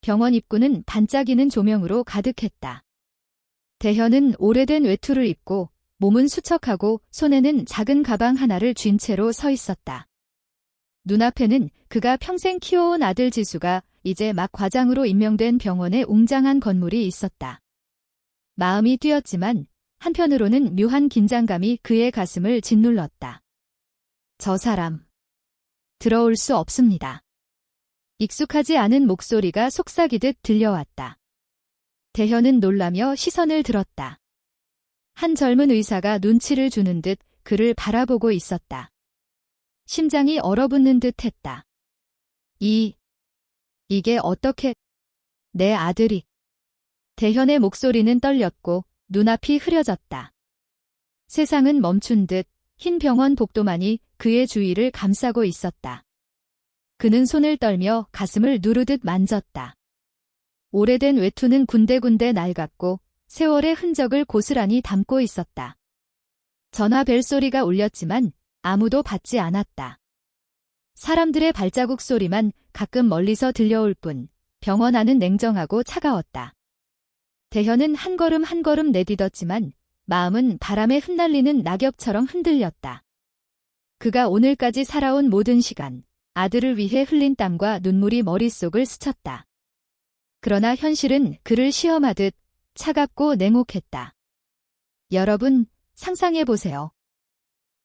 병원 입구는 반짝이는 조명으로 가득했다. 대현은 오래된 외투를 입고 몸은 수척하고 손에는 작은 가방 하나를 쥔 채로 서 있었다. 눈앞에는 그가 평생 키워온 아들 지수가 이제 막 과장으로 임명된 병원의 웅장한 건물이 있었다. 마음이 뛰었지만 한편으로는 묘한 긴장감이 그의 가슴을 짓눌렀다. 저 사람, 들어올 수 없습니다. 익숙하지 않은 목소리가 속삭이듯 들려왔다. 대현은 놀라며 시선을 들었다. 한 젊은 의사가 눈치를 주는 듯 그를 바라보고 있었다. 심장이 얼어붙는 듯 했다. 이게 어떻게... 내 아들이... 대현의 목소리는 떨렸고 눈앞이 흐려졌다. 세상은 멈춘 듯 흰 병원 복도만이 그의 주위를 감싸고 있었다. 그는 손을 떨며 가슴을 누르듯 만졌다. 오래된 외투는 군데군데 낡았고 세월의 흔적을 고스란히 담고 있었다. 전화 벨소리가 울렸지만 아무도 받지 않았다. 사람들의 발자국 소리만 가끔 멀리서 들려올 뿐 병원 안은 냉정하고 차가웠다. 대현은 한 걸음 한 걸음 내딛었지만 마음은 바람에 흩날리는 낙엽처럼 흔들렸다. 그가 오늘까지 살아온 모든 시간, 아들을 위해 흘린 땀과 눈물이 머릿속을 스쳤다. 그러나 현실은 그를 시험하듯 차갑고 냉혹했다. 여러분, 상상해보세요.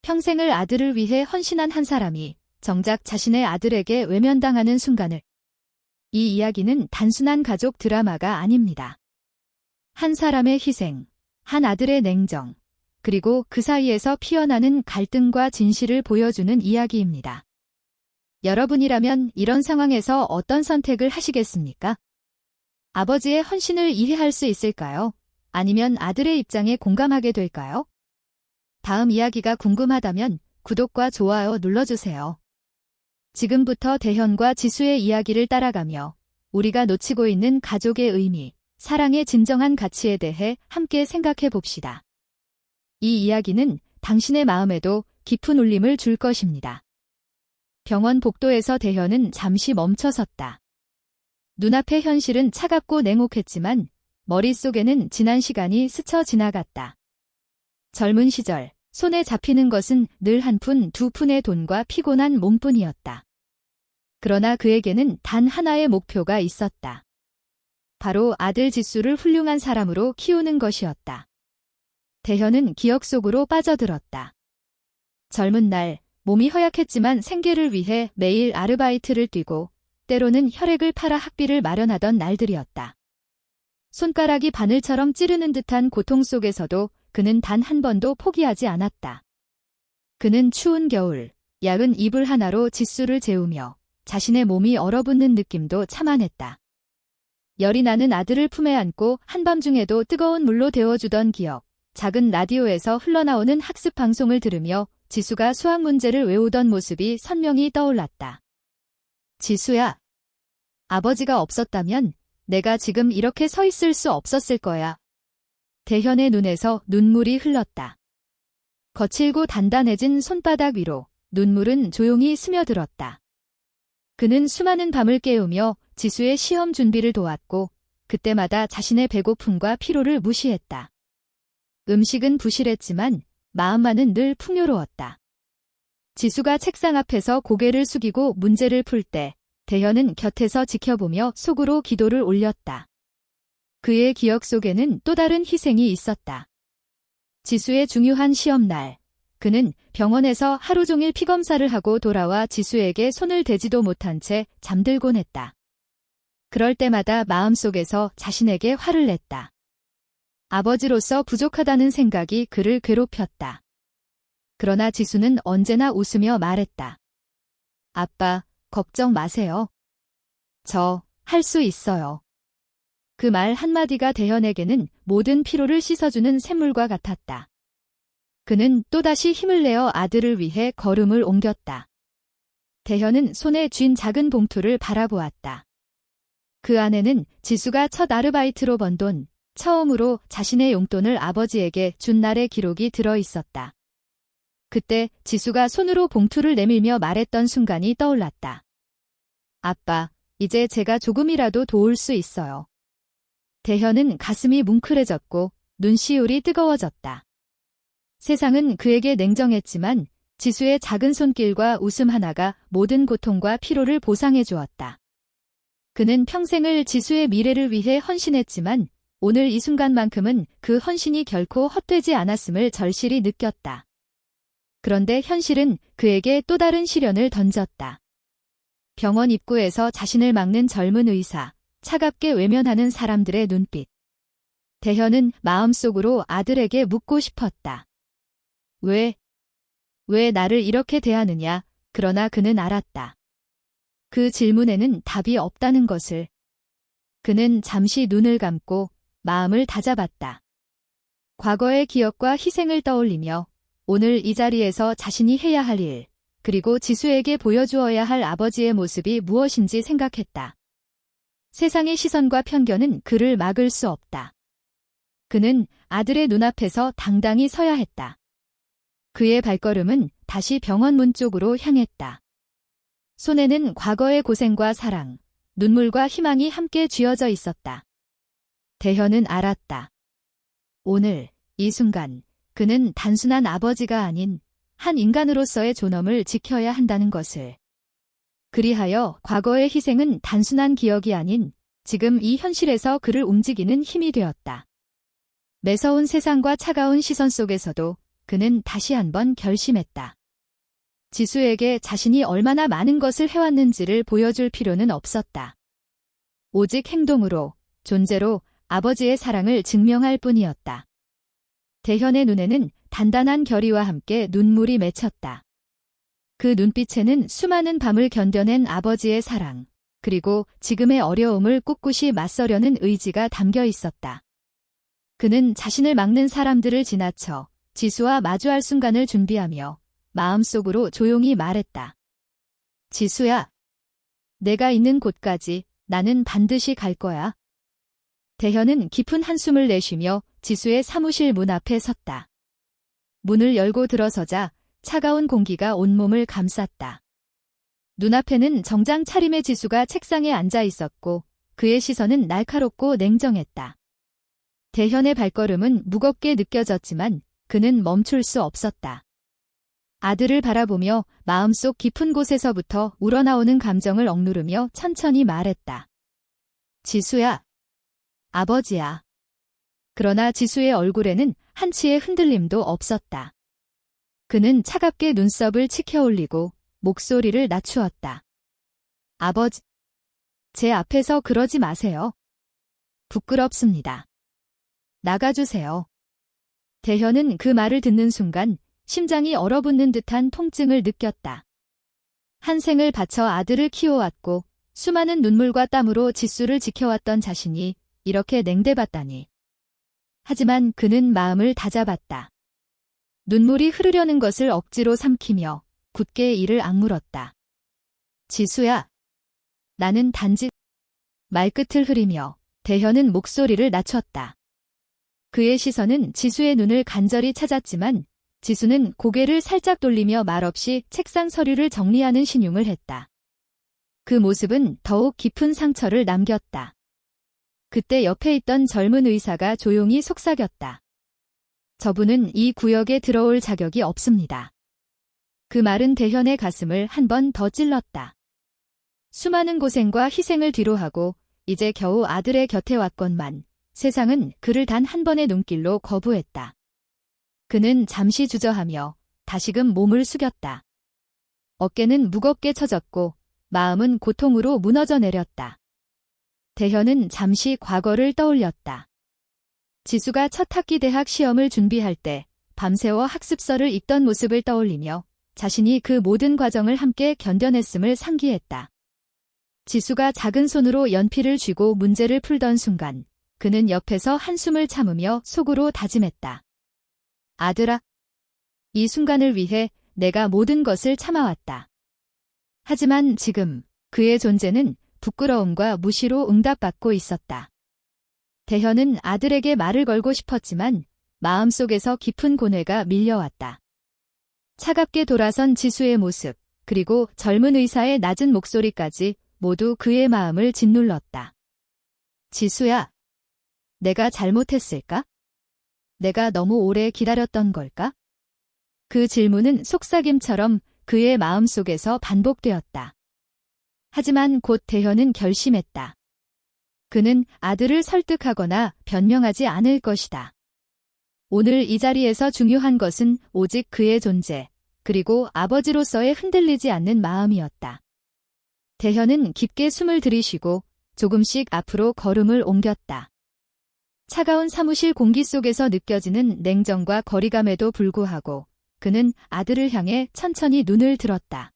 평생을 아들을 위해 헌신한 한 사람이 정작 자신의 아들에게 외면당하는 순간을. 이 이야기는 단순한 가족 드라마가 아닙니다. 한 사람의 희생, 한 아들의 냉정, 그리고 그 사이에서 피어나는 갈등과 진실을 보여주는 이야기입니다. 여러분이라면 이런 상황에서 어떤 선택을 하시겠습니까? 아버지의 헌신을 이해할 수 있을까요? 아니면 아들의 입장에 공감하게 될까요? 다음 이야기가 궁금하다면 구독과 좋아요 눌러주세요. 지금부터 대현과 지수의 이야기를 따라가며 우리가 놓치고 있는 가족의 의미, 사랑의 진정한 가치에 대해 함께 생각해 봅시다. 이 이야기는 당신의 마음에도 깊은 울림을 줄 것입니다. 병원 복도에서 대현은 잠시 멈춰섰다. 눈앞의 현실은 차갑고 냉혹했지만 머릿속에는 지난 시간이 스쳐 지나갔다. 젊은 시절, 손에 잡히는 것은 늘 한 푼, 두 푼의 돈과 피곤한 몸뿐이었다. 그러나 그에게는 단 하나의 목표가 있었다. 바로 아들 지수를 훌륭한 사람으로 키우는 것이었다. 대현은 기억 속으로 빠져들었다. 젊은 날, 몸이 허약했지만 생계를 위해 매일 아르바이트를 뛰고 때로는 혈액을 팔아 학비를 마련하던 날들이었다. 손가락이 바늘처럼 찌르는 듯한 고통 속에서도 그는 단 한 번도 포기하지 않았다. 그는 추운 겨울, 얇은 이불 하나로 지수를 재우며 자신의 몸이 얼어붙는 느낌도 참아냈다. 열이 나는 아들을 품에 안고 한밤중에도 뜨거운 물로 데워주던 기억, 작은 라디오에서 흘러나오는 학습 방송을 들으며 지수가 수학 문제를 외우던 모습이 선명히 떠올랐다. 지수야, 아버지가 없었다면 내가 지금 이렇게 서 있을 수 없었을 거야. 대현의 눈에서 눈물이 흘렀다. 거칠고 단단해진 손바닥 위로 눈물은 조용히 스며들었다. 그는 수많은 밤을 깨우며 지수의 시험 준비를 도왔고 그때마다 자신의 배고픔과 피로를 무시했다. 음식은 부실했지만 마음만은 늘 풍요로웠다. 지수가 책상 앞에서 고개를 숙이고 문제를 풀 때 대현은 곁에서 지켜보며 속으로 기도를 올렸다. 그의 기억 속에는 또 다른 희생이 있었다. 지수의 중요한 시험날, 그는 병원에서 하루 종일 피검사를 하고 돌아와 지수에게 손을 대지도 못한 채 잠들곤 했다. 그럴 때마다 마음속에서 자신에게 화를 냈다. 아버지로서 부족하다는 생각이 그를 괴롭혔다. 그러나 지수는 언제나 웃으며 말했다. 아빠, 걱정 마세요. 저, 할 수 있어요. 그 말 한마디가 대현에게는 모든 피로를 씻어주는 샘물과 같았다. 그는 또다시 힘을 내어 아들을 위해 걸음을 옮겼다. 대현은 손에 쥔 작은 봉투를 바라보았다. 그 안에는 지수가 첫 아르바이트로 번 돈, 처음으로 자신의 용돈을 아버지에게 준 날의 기록이 들어 있었다. 그때 지수가 손으로 봉투를 내밀며 말했던 순간이 떠올랐다. 아빠, 이제 제가 조금이라도 도울 수 있어요. 대현은 가슴이 뭉클해졌고 눈시울이 뜨거워졌다. 세상은 그에게 냉정했지만 지수의 작은 손길과 웃음 하나가 모든 고통과 피로를 보상해 주었다. 그는 평생을 지수의 미래를 위해 헌신했지만 오늘 이 순간만큼은 그 헌신이 결코 헛되지 않았음을 절실히 느꼈다. 그런데 현실은 그에게 또 다른 시련을 던졌다. 병원 입구에서 자신을 막는 젊은 의사, 차갑게 외면하는 사람들의 눈빛. 대현은 마음속으로 아들에게 묻고 싶었다. 왜 나를 이렇게 대하느냐? 그러나 그는 알았다. 그 질문에는 답이 없다는 것을. 그는 잠시 눈을 감고 마음을 다잡았다. 과거의 기억과 희생을 떠올리며 오늘 이 자리에서 자신이 해야 할 일, 그리고 지수에게 보여주어야 할 아버지의 모습이 무엇인지 생각했다. 세상의 시선과 편견은 그를 막을 수 없다. 그는 아들의 눈앞에서 당당히 서야 했다. 그의 발걸음은 다시 병원 문 쪽으로 향했다. 손에는 과거의 고생과 사랑, 눈물과 희망이 함께 쥐어져 있었다. 대현은 알았다. 오늘, 이 순간, 그는 단순한 아버지가 아닌 한 인간으로서의 존엄을 지켜야 한다는 것을. 그리하여 과거의 희생은 단순한 기억이 아닌 지금 이 현실에서 그를 움직이는 힘이 되었다. 매서운 세상과 차가운 시선 속에서도 그는 다시 한번 결심했다. 지수에게 자신이 얼마나 많은 것을 해왔는지를 보여줄 필요는 없었다. 오직 행동으로, 존재로 아버지의 사랑을 증명할 뿐이었다. 대현의 눈에는 단단한 결의와 함께 눈물이 맺혔다. 그 눈빛에는 수많은 밤을 견뎌낸 아버지의 사랑, 그리고 지금의 어려움을 꿋꿋이 맞서려는 의지가 담겨 있었다. 그는 자신을 막는 사람들을 지나쳐 지수와 마주할 순간을 준비하며 마음속으로 조용히 말했다. 지수야, 내가 있는 곳까지 나는 반드시 갈 거야. 대현은 깊은 한숨을 내쉬며 지수의 사무실 문 앞에 섰다. 문을 열고 들어서자 차가운 공기가 온몸을 감쌌다. 눈앞에는 정장 차림의 지수가 책상에 앉아 있었고 그의 시선은 날카롭고 냉정했다. 대현의 발걸음은 무겁게 느껴졌지만 그는 멈출 수 없었다. 아들을 바라보며 마음속 깊은 곳에서부터 우러나오는 감정을 억누르며 천천히 말했다. 지수야. 아버지야. 그러나 지수의 얼굴에는 한치의 흔들림도 없었다. 그는 차갑게 눈썹을 치켜올리고 목소리를 낮추었다. 아버지, 제 앞에서 그러지 마세요. 부끄럽습니다. 나가주세요. 대현은 그 말을 듣는 순간 심장이 얼어붙는 듯한 통증을 느꼈다. 한 생을 바쳐 아들을 키워왔고 수많은 눈물과 땀으로 지수를 지켜왔던 자신이 이렇게 냉대받다니. 하지만 그는 마음을 다잡았다. 눈물이 흐르려는 것을 억지로 삼키며 굳게 이를 악물었다. 지수야. 나는 단지 말끝을 흐리며 대현은 목소리를 낮췄다. 그의 시선은 지수의 눈을 간절히 찾았지만 지수는 고개를 살짝 돌리며 말없이 책상 서류를 정리하는 신용을 했다. 그 모습은 더욱 깊은 상처를 남겼다. 그때 옆에 있던 젊은 의사가 조용히 속삭였다. 저분은 이 구역에 들어올 자격이 없습니다. 그 말은 대현의 가슴을 한 번 더 찔렀다. 수많은 고생과 희생을 뒤로하고 이제 겨우 아들의 곁에 왔건만 세상은 그를 단 한 번의 눈길로 거부했다. 그는 잠시 주저하며 다시금 몸을 숙였다. 어깨는 무겁게 처졌고 마음은 고통으로 무너져 내렸다. 대현은 잠시 과거를 떠올렸다. 지수가 첫 학기 대학 시험을 준비할 때 밤새워 학습서를 읽던 모습을 떠올리며 자신이 그 모든 과정을 함께 견뎌냈음을 상기했다. 지수가 작은 손으로 연필을 쥐고 문제를 풀던 순간 그는 옆에서 한숨을 참으며 속으로 다짐했다. 아들아, 이 순간을 위해 내가 모든 것을 참아왔다. 하지만 지금 그의 존재는 부끄러움과 무시로 응답받고 있었다. 대현은 아들에게 말을 걸고 싶었지만 마음속에서 깊은 고뇌가 밀려왔다. 차갑게 돌아선 지수의 모습, 그리고 젊은 의사의 낮은 목소리까지 모두 그의 마음을 짓눌렀다. 지수야, 내가 잘못했을까? 내가 너무 오래 기다렸던 걸까? 그 질문은 속삭임처럼 그의 마음속에서 반복되었다. 하지만 곧 대현은 결심했다. 그는 아들을 설득하거나 변명하지 않을 것이다. 오늘 이 자리에서 중요한 것은 오직 그의 존재, 그리고 아버지로서의 흔들리지 않는 마음이었다. 대현은 깊게 숨을 들이쉬고 조금씩 앞으로 걸음을 옮겼다. 차가운 사무실 공기 속에서 느껴지는 냉정과 거리감에도 불구하고 그는 아들을 향해 천천히 눈을 들었다.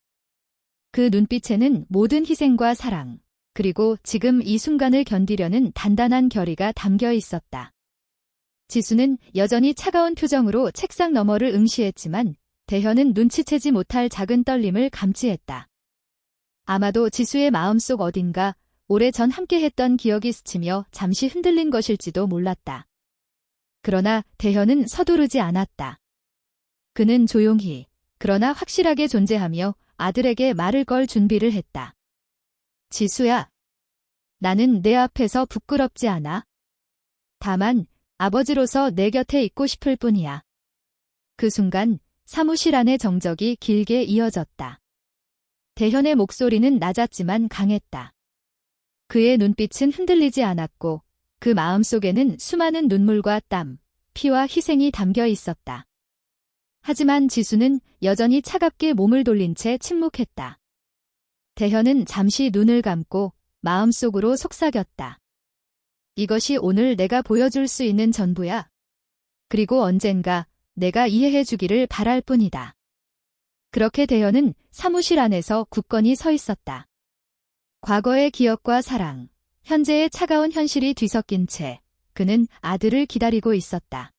그 눈빛에는 모든 희생과 사랑, 그리고 지금 이 순간을 견디려는 단단한 결의가 담겨 있었다. 지수는 여전히 차가운 표정으로 책상 너머를 응시했지만 대현은 눈치채지 못할 작은 떨림을 감지했다. 아마도 지수의 마음속 어딘가 오래전 함께했던 기억이 스치며 잠시 흔들린 것일지도 몰랐다. 그러나 대현은 서두르지 않았다. 그는 조용히, 그러나 확실하게 존재하며 아들에게 말을 걸 준비를 했다. 지수야, 나는 내 앞에서 부끄럽지 않아. 다만 아버지로서 내 곁에 있고 싶을 뿐이야. 그 순간 사무실 안의 정적이 길게 이어졌다. 대현의 목소리는 낮았지만 강했다. 그의 눈빛은 흔들리지 않았고 그 마음속에는 수많은 눈물과 땀, 피와 희생이 담겨 있었다. 하지만 지수는 여전히 차갑게 몸을 돌린 채 침묵했다. 대현은 잠시 눈을 감고 마음속으로 속삭였다. 이것이 오늘 내가 보여줄 수 있는 전부야. 그리고 언젠가 내가 이해해 주기를 바랄 뿐이다. 그렇게 대현은 사무실 안에서 굳건히 서 있었다. 과거의 기억과 사랑, 현재의 차가운 현실이 뒤섞인 채 그는 아들을 기다리고 있었다.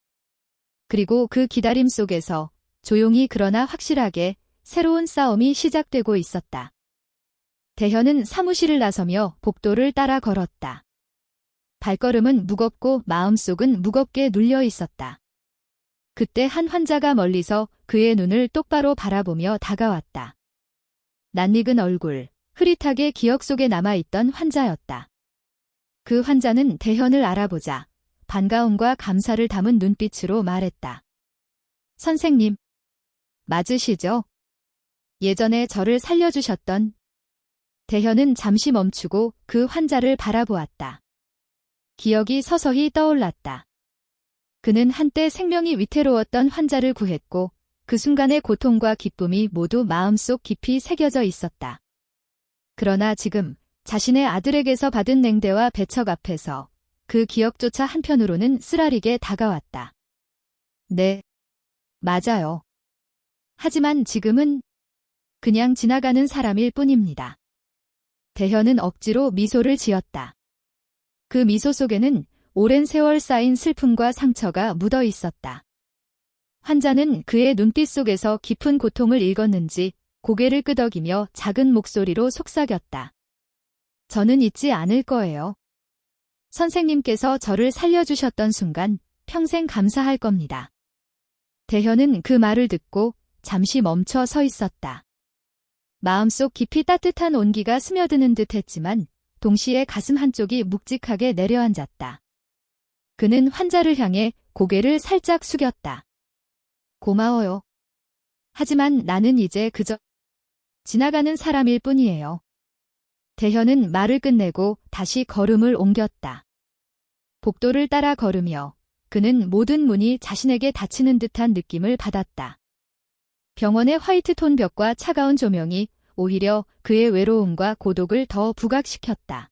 그리고 그 기다림 속에서 조용히 그러나 확실하게 새로운 싸움이 시작되고 있었다. 대현은 사무실을 나서며 복도를 따라 걸었다. 발걸음은 무겁고 마음속은 무겁게 눌려 있었다. 그때 한 환자가 멀리서 그의 눈을 똑바로 바라보며 다가왔다. 낯익은 얼굴, 흐릿하게 기억 속에 남아있던 환자였다. 그 환자는 대현을 알아보자 반가움과 감사를 담은 눈빛으로 말했다. 선생님, 맞으시죠? 예전에 저를 살려주셨던. 대현은 잠시 멈추고 그 환자를 바라보았다. 기억이 서서히 떠올랐다. 그는 한때 생명이 위태로웠던 환자를 구했고 그 순간의 고통과 기쁨이 모두 마음속 깊이 새겨져 있었다. 그러나 지금 자신의 아들에게서 받은 냉대와 배척 앞에서 그 기억조차 한편으로는 쓰라리게 다가왔다. 네, 맞아요. 하지만 지금은 그냥 지나가는 사람일 뿐입니다. 대현은 억지로 미소를 지었다. 그 미소 속에는 오랜 세월 쌓인 슬픔과 상처가 묻어 있었다. 환자는 그의 눈빛 속에서 깊은 고통을 읽었는지 고개를 끄덕이며 작은 목소리로 속삭였다. 저는 잊지 않을 거예요. 선생님께서 저를 살려주셨던 순간 평생 감사할 겁니다. 대현은 그 말을 듣고 잠시 멈춰 서 있었다. 마음속 깊이 따뜻한 온기가 스며드는 듯 했지만 동시에 가슴 한쪽이 묵직하게 내려앉았다. 그는 환자를 향해 고개를 살짝 숙였다. 고마워요. 하지만 나는 이제 그저 지나가는 사람일 뿐이에요. 대현은 말을 끝내고 다시 걸음을 옮겼다. 복도를 따라 걸으며 그는 모든 문이 자신에게 닫히는 듯한 느낌을 받았다. 병원의 화이트톤 벽과 차가운 조명이 오히려 그의 외로움과 고독을 더 부각시켰다.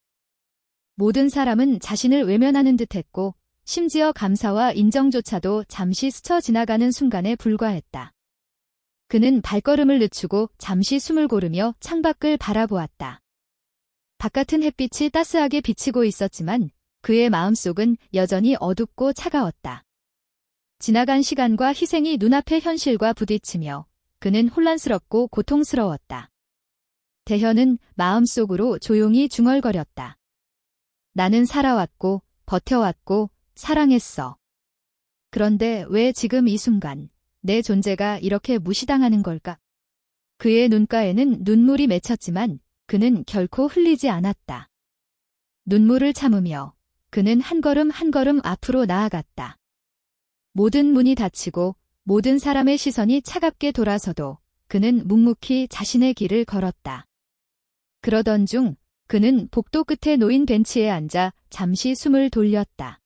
모든 사람은 자신을 외면하는 듯했고 심지어 감사와 인정조차도 잠시 스쳐 지나가는 순간에 불과했다. 그는 발걸음을 늦추고 잠시 숨을 고르며 창밖을 바라보았다. 바깥은 햇빛이 따스하게 비치고 있었지만 그의 마음속은 여전히 어둡고 차가웠다. 지나간 시간과 희생이 눈앞의 현실과 부딪히며 그는 혼란스럽고 고통스러웠다. 대현은 마음속으로 조용히 중얼거렸다. 나는 살아왔고 버텨왔고 사랑했어. 그런데 왜 지금 이 순간 내 존재가 이렇게 무시당하는 걸까? 그의 눈가에는 눈물이 맺혔지만 그는 결코 흘리지 않았다. 눈물을 참으며 그는 한 걸음 한 걸음 앞으로 나아갔다. 모든 문이 닫히고 모든 사람의 시선이 차갑게 돌아서도 그는 묵묵히 자신의 길을 걸었다. 그러던 중 그는 복도 끝에 놓인 벤치에 앉아 잠시 숨을 돌렸다.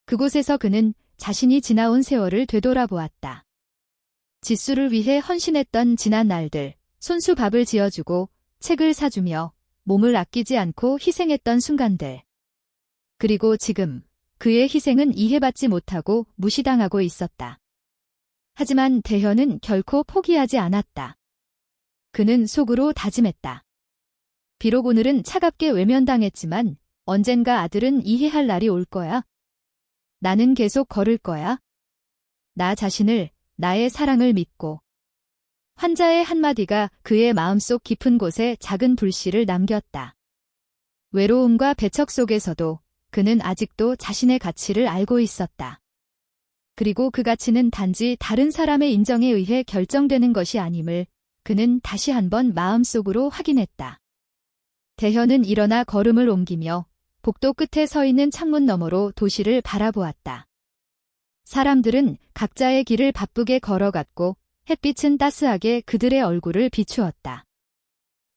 그곳에서 그는 자신이 지나온 세월을 되돌아보았다. 지수를 위해 헌신했던 지난 날들, 손수 밥을 지어주고 책을 사주며 몸을 아끼지 않고 희생했던 순간들. 그리고 지금 그의 희생은 이해받지 못하고 무시당하고 있었다. 하지만 대현은 결코 포기하지 않았다. 그는 속으로 다짐했다. 비록 오늘은 차갑게 외면당했지만 언젠가 아들은 이해할 날이 올 거야. 나는 계속 걸을 거야. 나 자신을, 나의 사랑을 믿고. 환자의 한마디가 그의 마음속 깊은 곳에 작은 불씨를 남겼다. 외로움과 배척 속에서도 그는 아직도 자신의 가치를 알고 있었다. 그리고 그 가치는 단지 다른 사람의 인정에 의해 결정되는 것이 아님을 그는 다시 한번 마음속으로 확인했다. 대현은 일어나 걸음을 옮기며 복도 끝에 서 있는 창문 너머로 도시를 바라보았다. 사람들은 각자의 길을 바쁘게 걸어갔고 햇빛은 따스하게 그들의 얼굴을 비추었다.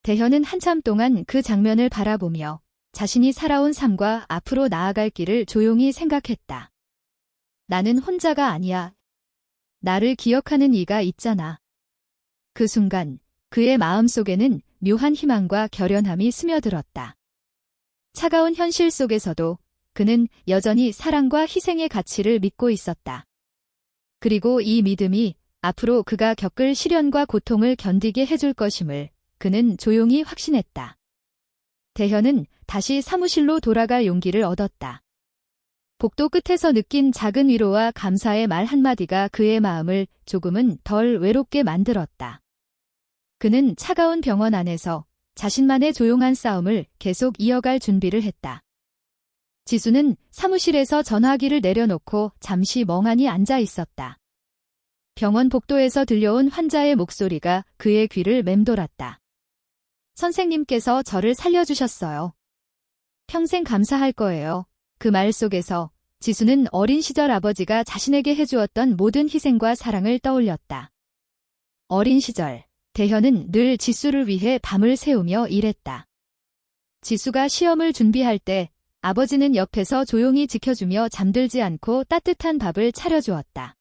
대현은 한참 동안 그 장면을 바라보며 자신이 살아온 삶과 앞으로 나아갈 길을 조용히 생각했다. 나는 혼자가 아니야. 나를 기억하는 이가 있잖아. 그 순간 그의 마음속에는 묘한 희망과 결연함이 스며들었다. 차가운 현실 속에서도 그는 여전히 사랑과 희생의 가치를 믿고 있었다. 그리고 이 믿음이 앞으로 그가 겪을 시련과 고통을 견디게 해줄 것임을 그는 조용히 확신했다. 대현은 다시 사무실로 돌아갈 용기를 얻었다. 복도 끝에서 느낀 작은 위로와 감사의 말 한마디가 그의 마음을 조금은 덜 외롭게 만들었다. 그는 차가운 병원 안에서 자신만의 조용한 싸움을 계속 이어갈 준비를 했다. 지수는 사무실에서 전화기를 내려놓고 잠시 멍하니 앉아 있었다. 병원 복도에서 들려온 환자의 목소리가 그의 귀를 맴돌았다. 선생님께서 저를 살려주셨어요. 평생 감사할 거예요. 그 말 속에서 지수는 어린 시절 아버지가 자신에게 해주었던 모든 희생과 사랑을 떠올렸다. 어린 시절, 대현은 늘 지수를 위해 밤을 새우며 일했다. 지수가 시험을 준비할 때 아버지는 옆에서 조용히 지켜주며 잠들지 않고 따뜻한 밥을 차려주었다.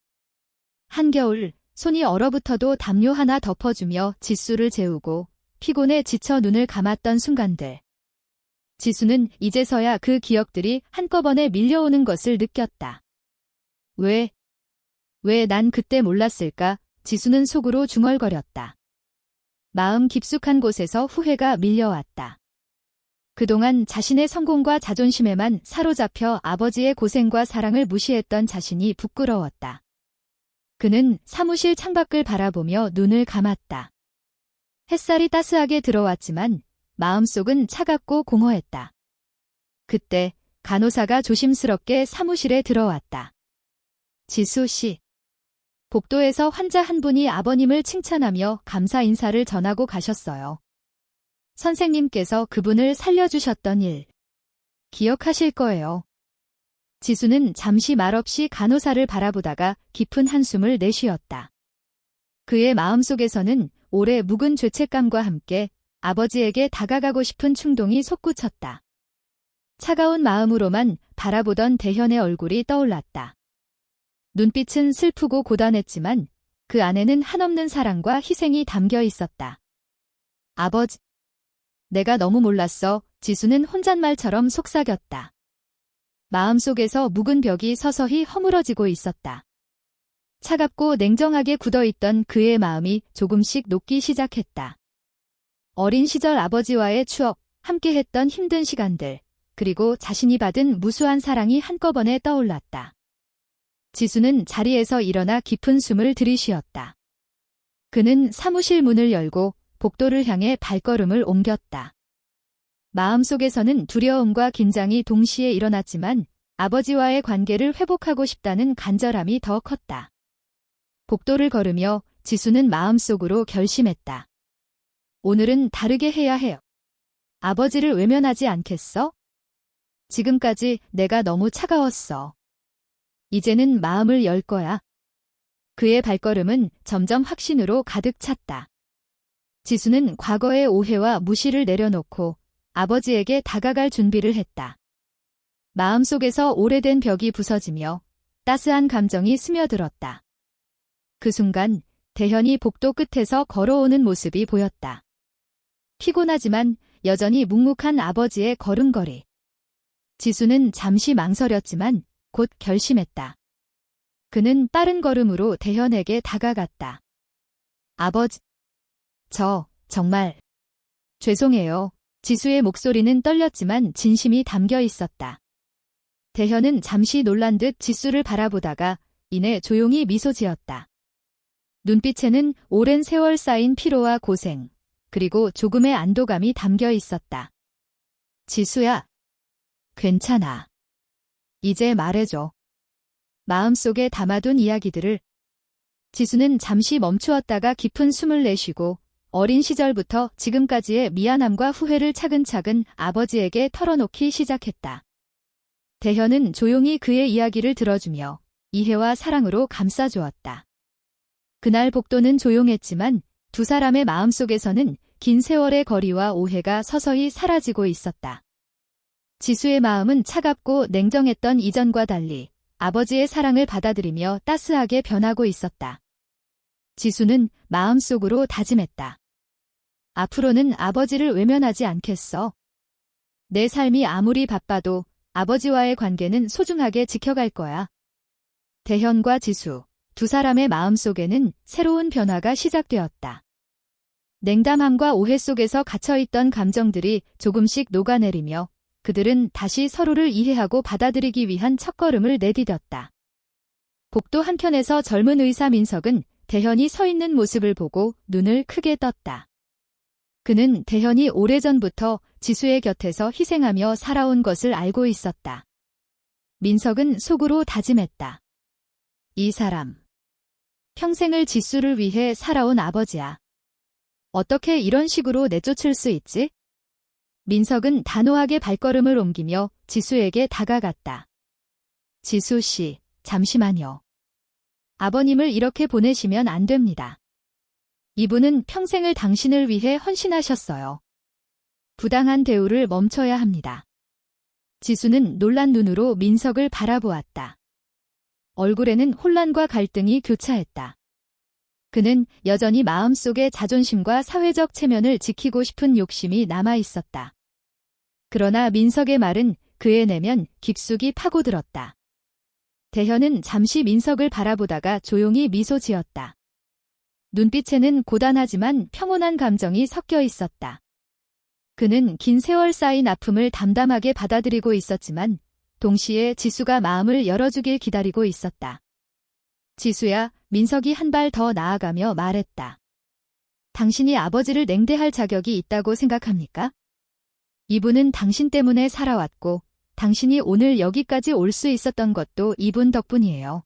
한겨울, 손이 얼어붙어도 담요 하나 덮어주며 지수를 재우고 피곤에 지쳐 눈을 감았던 순간들. 지수는 이제서야 그 기억들이 한꺼번에 밀려오는 것을 느꼈다. 왜 난 그때 몰랐을까? 지수는 속으로 중얼거렸다. 마음 깊숙한 곳에서 후회가 밀려왔다. 그동안 자신의 성공과 자존심에만 사로잡혀 아버지의 고생과 사랑을 무시했던 자신이 부끄러웠다. 그는 사무실 창밖을 바라보며 눈을 감았다. 햇살이 따스하게 들어왔지만 마음속은 차갑고 공허했다. 그때 간호사가 조심스럽게 사무실에 들어왔다. 지수 씨. 복도에서 환자 한 분이 아버님을 칭찬하며 감사 인사를 전하고 가셨어요. 선생님께서 그분을 살려주셨던 일 기억하실 거예요. 지수는 잠시 말없이 간호사를 바라보다가 깊은 한숨을 내쉬었다. 그의 마음속에서는 오래 묵은 죄책감과 함께 아버지에게 다가가고 싶은 충동이 솟구쳤다. 차가운 마음으로만 바라보던 대현의 얼굴이 떠올랐다. 눈빛은 슬프고 고단했지만 그 안에는 한없는 사랑과 희생이 담겨 있었다. 아버지, 내가 너무 몰랐어. 지수는 혼잣말처럼 속삭였다. 마음속에서 묵은 벽이 서서히 허물어지고 있었다. 차갑고 냉정하게 굳어있던 그의 마음이 조금씩 녹기 시작했다. 어린 시절 아버지와의 추억, 함께했던 힘든 시간들, 그리고 자신이 받은 무수한 사랑이 한꺼번에 떠올랐다. 지수는 자리에서 일어나 깊은 숨을 들이쉬었다. 그는 사무실 문을 열고 복도를 향해 발걸음을 옮겼다. 마음속에서는 두려움과 긴장이 동시에 일어났지만 아버지와의 관계를 회복하고 싶다는 간절함이 더 컸다. 복도를 걸으며 지수는 마음속으로 결심했다. 오늘은 다르게 해야 해요. 아버지를 외면하지 않겠어? 지금까지 내가 너무 차가웠어. 이제는 마음을 열 거야. 그의 발걸음은 점점 확신으로 가득 찼다. 지수는 과거의 오해와 무시를 내려놓고 아버지에게 다가갈 준비를 했다. 마음속에서 오래된 벽이 부서지며 따스한 감정이 스며들었다. 그 순간 대현이 복도 끝에서 걸어오는 모습이 보였다. 피곤하지만 여전히 묵묵한 아버지의 걸음걸이. 지수는 잠시 망설였지만 곧 결심했다. 그는 빠른 걸음으로 대현에게 다가갔다. 아버지, 정말 죄송해요. 지수의 목소리는 떨렸지만 진심이 담겨 있었다. 대현은 잠시 놀란 듯 지수를 바라보다가 이내 조용히 미소 지었다. 눈빛에는 오랜 세월 쌓인 피로와 고생, 그리고 조금의 안도감이 담겨 있었다. 지수야, 괜찮아. 이제 말해줘. 마음속에 담아둔 이야기들을. 지수는 잠시 멈추었다가 깊은 숨을 내쉬고 어린 시절부터 지금까지의 미안함과 후회를 차근차근 아버지에게 털어놓기 시작했다. 대현은 조용히 그의 이야기를 들어주며 이해와 사랑으로 감싸주었다. 그날 복도는 조용했지만 두 사람의 마음속에서는 긴 세월의 거리와 오해가 서서히 사라지고 있었다. 지수의 마음은 차갑고 냉정했던 이전과 달리 아버지의 사랑을 받아들이며 따스하게 변하고 있었다. 지수는 마음속으로 다짐했다. 앞으로는 아버지를 외면하지 않겠어. 내 삶이 아무리 바빠도 아버지와의 관계는 소중하게 지켜갈 거야. 대현과 지수, 두 사람의 마음속에는 새로운 변화가 시작되었다. 냉담함과 오해 속에서 갇혀있던 감정들이 조금씩 녹아내리며 그들은 다시 서로를 이해하고 받아들이기 위한 첫걸음을 내디뎠다. 복도 한켠에서 젊은 의사 민석은 대현이 서 있는 모습을 보고 눈을 크게 떴다. 그는 대현이 오래전부터 지수의 곁에서 희생하며 살아온 것을 알고 있었다. 민석은 속으로 다짐했다. 이 사람, 평생을 지수를 위해 살아온 아버지야. 어떻게 이런 식으로 내쫓을 수 있지? 민석은 단호하게 발걸음을 옮기며 지수에게 다가갔다. 지수 씨, 잠시만요. 아버님을 이렇게 보내시면 안 됩니다. 이분은 평생을 당신을 위해 헌신하셨어요. 부당한 대우를 멈춰야 합니다. 지수는 놀란 눈으로 민석을 바라보았다. 얼굴에는 혼란과 갈등이 교차했다. 그는 여전히 마음속에 자존심과 사회적 체면을 지키고 싶은 욕심이 남아 있었다. 그러나 민석의 말은 그의 내면 깊숙이 파고들었다. 대현은 잠시 민석을 바라보다가 조용히 미소 지었다. 눈빛에는 고단하지만 평온한 감정이 섞여 있었다. 그는 긴 세월 쌓인 아픔을 담담하게 받아들이고 있었지만 동시에 지수가 마음을 열어주길 기다리고 있었다. 지수야, 민석이 한 발 더 나아가며 말했다. 당신이 아버지를 냉대할 자격이 있다고 생각합니까? 이분은 당신 때문에 살아왔고 당신이 오늘 여기까지 올 수 있었던 것도 이분 덕분이에요.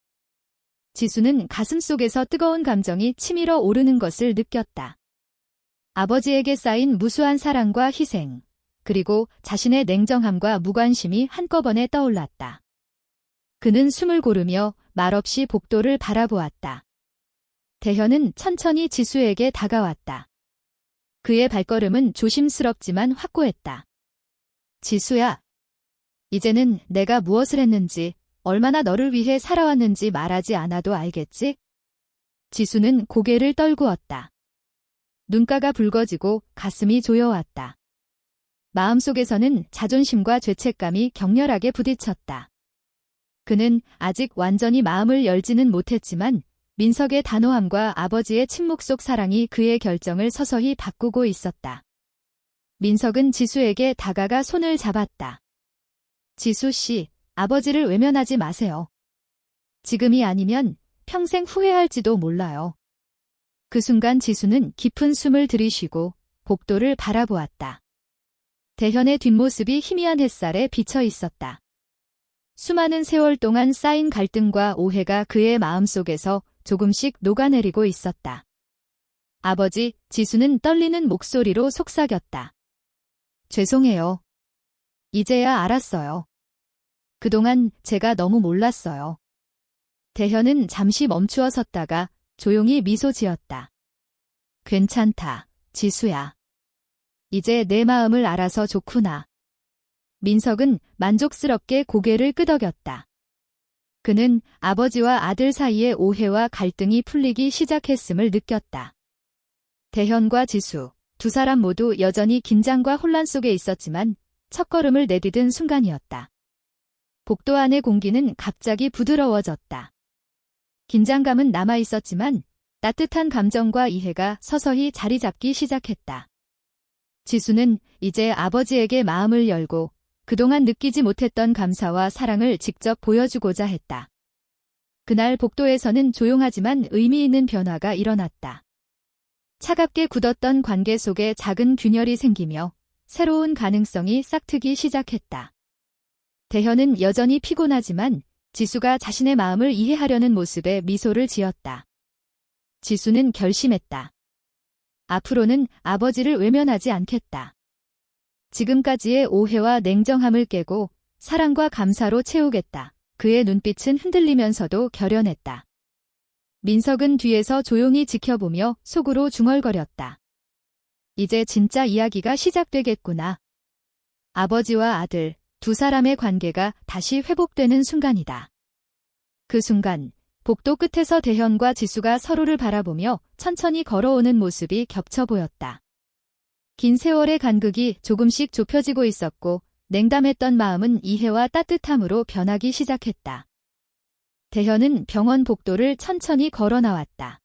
지수는 가슴속에서 뜨거운 감정이 치밀어 오르는 것을 느꼈다. 아버지에게 쌓인 무수한 사랑과 희생, 그리고 자신의 냉정함과 무관심이 한꺼번에 떠올랐다. 그는 숨을 고르며 말없이 복도를 바라보았다. 대현은 천천히 지수에게 다가왔다. 그의 발걸음은 조심스럽지만 확고했다. 지수야, 이제는 내가 무엇을 했는지, 얼마나 너를 위해 살아왔는지 말하지 않아도 알겠지? 지수는 고개를 떨구었다. 눈가가 붉어지고 가슴이 조여왔다. 마음속에서는 자존심과 죄책감이 격렬하게 부딪혔다. 그는 아직 완전히 마음을 열지는 못했지만 민석의 단호함과 아버지의 침묵 속 사랑이 그의 결정을 서서히 바꾸고 있었다. 민석은 지수에게 다가가 손을 잡았다. 지수 씨, 아버지를 외면하지 마세요. 지금이 아니면 평생 후회할지도 몰라요. 그 순간 지수는 깊은 숨을 들이쉬고 복도를 바라보았다. 대현의 뒷모습이 희미한 햇살에 비쳐 있었다. 수많은 세월 동안 쌓인 갈등과 오해가 그의 마음속에서 조금씩 녹아내리고 있었다. 아버지, 지수는 떨리는 목소리로 속삭였다. 죄송해요. 이제야 알았어요. 그동안 제가 너무 몰랐어요. 대현은 잠시 멈추어 섰다가 조용히 미소 지었다. 괜찮다, 지수야. 이제 내 마음을 알아서 좋구나. 민석은 만족스럽게 고개를 끄덕였다. 그는 아버지와 아들 사이의 오해와 갈등이 풀리기 시작했음을 느꼈다. 대현과 지수, 두 사람 모두 여전히 긴장과 혼란 속에 있었지만 첫걸음을 내디딘 순간이었다. 복도 안의 공기는 갑자기 부드러워졌다. 긴장감은 남아있었지만 따뜻한 감정과 이해가 서서히 자리 잡기 시작했다. 지수는 이제 아버지에게 마음을 열고 그동안 느끼지 못했던 감사와 사랑을 직접 보여주고자 했다. 그날 복도에서는 조용하지만 의미 있는 변화가 일어났다. 차갑게 굳었던 관계 속에 작은 균열이 생기며 새로운 가능성이 싹트기 시작했다. 대현은 여전히 피곤하지만 지수가 자신의 마음을 이해하려는 모습에 미소를 지었다. 지수는 결심했다. 앞으로는 아버지를 외면하지 않겠다. 지금까지의 오해와 냉정함을 깨고 사랑과 감사로 채우겠다. 그의 눈빛은 흔들리면서도 결연했다. 민석은 뒤에서 조용히 지켜보며 속으로 중얼거렸다. 이제 진짜 이야기가 시작되겠구나. 아버지와 아들, 두 사람의 관계가 다시 회복되는 순간이다. 그 순간, 복도 끝에서 대현과 지수가 서로를 바라보며 천천히 걸어오는 모습이 겹쳐 보였다. 긴 세월의 간극이 조금씩 좁혀지고 있었고 냉담했던 마음은 이해와 따뜻함으로 변하기 시작했다. 대현은 병원 복도를 천천히 걸어 나왔다.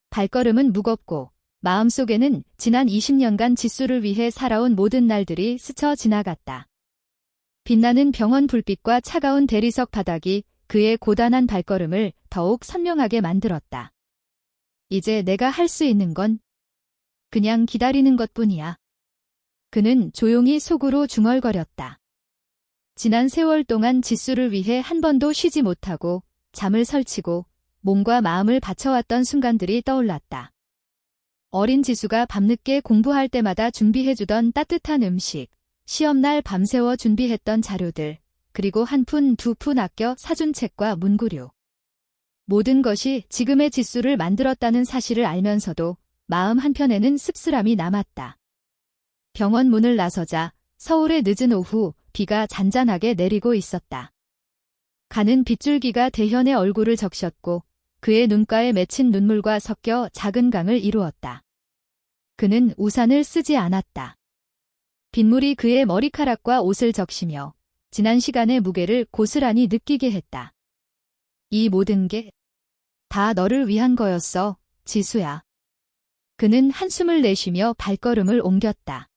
발걸음은 무겁고 마음속에는 지난 20년간 지수를 위해 살아온 모든 날들이 스쳐 지나갔다. 빛나는 병원 불빛과 차가운 대리석 바닥이 그의 고단한 발걸음을 더욱 선명하게 만들었다. 이제 내가 할 수 있는 건 그냥 기다리는 것뿐이야. 그는 조용히 속으로 중얼거렸다. 지난 세월 동안 지수를 위해 한 번도 쉬지 못하고 잠을 설치고 몸과 마음을 바쳐왔던 순간들이 떠올랐다. 어린 지수가 밤늦게 공부할 때마다 준비해주던 따뜻한 음식, 시험날 밤새워 준비했던 자료들, 그리고 한 푼, 두 푼 아껴 사준 책과 문구류. 모든 것이 지금의 지수를 만들었다는 사실을 알면서도 마음 한편에는 씁쓸함이 남았다. 병원 문을 나서자 서울의 늦은 오후 비가 잔잔하게 내리고 있었다. 가는 빗줄기가 대현의 얼굴을 적셨고 그의 눈가에 맺힌 눈물과 섞여 작은 강을 이루었다. 그는 우산을 쓰지 않았다. 빗물이 그의 머리카락과 옷을 적시며 지난 시간의 무게를 고스란히 느끼게 했다. 이 모든 게 다 너를 위한 거였어, 지수야. 그는 한숨을 내쉬며 발걸음을 옮겼다.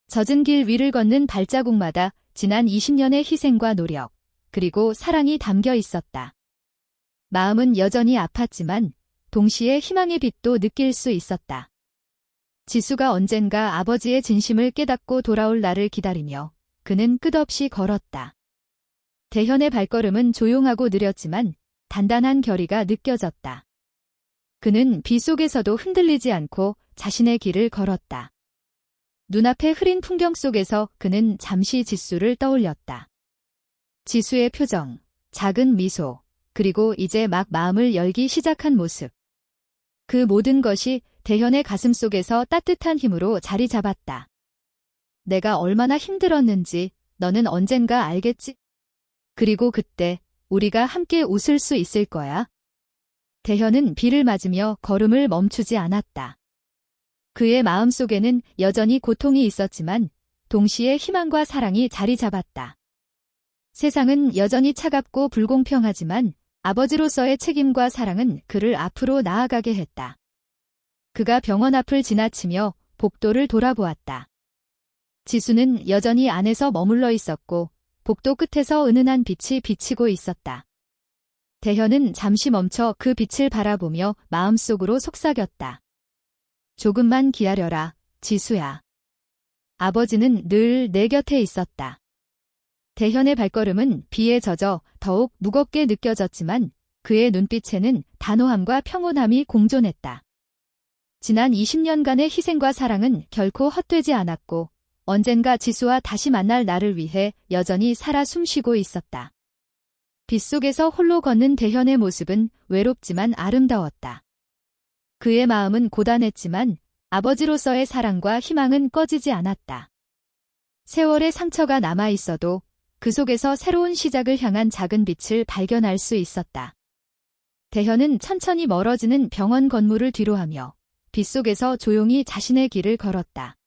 젖은 길 위를 걷는 발자국마다 지난 20년의 희생과 노력, 그리고 사랑이 담겨 있었다. 마음은 여전히 아팠지만 동시에 희망의 빛도 느낄 수 있었다. 지수가 언젠가 아버지의 진심을 깨닫고 돌아올 날을 기다리며 그는 끝없이 걸었다. 대현의 발걸음은 조용하고 느렸지만 단단한 결의가 느껴졌다. 그는 비 속에서도 흔들리지 않고 자신의 길을 걸었다. 눈앞의 흐린 풍경 속에서 그는 잠시 지수를 떠올렸다. 지수의 표정, 작은 미소, 그리고 이제 막 마음을 열기 시작한 모습. 그 모든 것이 대현의 가슴 속에서 따뜻한 힘으로 자리 잡았다. 내가 얼마나 힘들었는지 너는 언젠가 알겠지? 그리고 그때 우리가 함께 웃을 수 있을 거야. 대현은 비를 맞으며 걸음을 멈추지 않았다. 그의 마음속에는 여전히 고통이 있었지만 동시에 희망과 사랑이 자리 잡았다. 세상은 여전히 차갑고 불공평하지만 아버지로서의 책임과 사랑은 그를 앞으로 나아가게 했다. 그가 병원 앞을 지나치며 복도를 돌아보았다. 지수는 여전히 안에서 머물러 있었고 복도 끝에서 은은한 빛이 비치고 있었다. 대현은 잠시 멈춰 그 빛을 바라보며 마음속으로 속삭였다. 조금만 기다려라, 지수야. 아버지는 늘 내 곁에 있었다. 대현의 발걸음은 비에 젖어 더욱 무겁게 느껴졌지만 그의 눈빛에는 단호함과 평온함이 공존했다. 지난 20년간의 희생과 사랑은 결코 헛되지 않았고 언젠가 지수와 다시 만날 나를 위해 여전히 살아 숨쉬고 있었다. 빗속에서 홀로 걷는 대현의 모습은 외롭지만 아름다웠다. 그의 마음은 고단했지만 아버지로서의 사랑과 희망은 꺼지지 않았다. 세월의 상처가 남아 있어도 그 속에서 새로운 시작을 향한 작은 빛을 발견할 수 있었다. 대현은 천천히 멀어지는 병원 건물을 뒤로하며 빗속에서 조용히 자신의 길을 걸었다.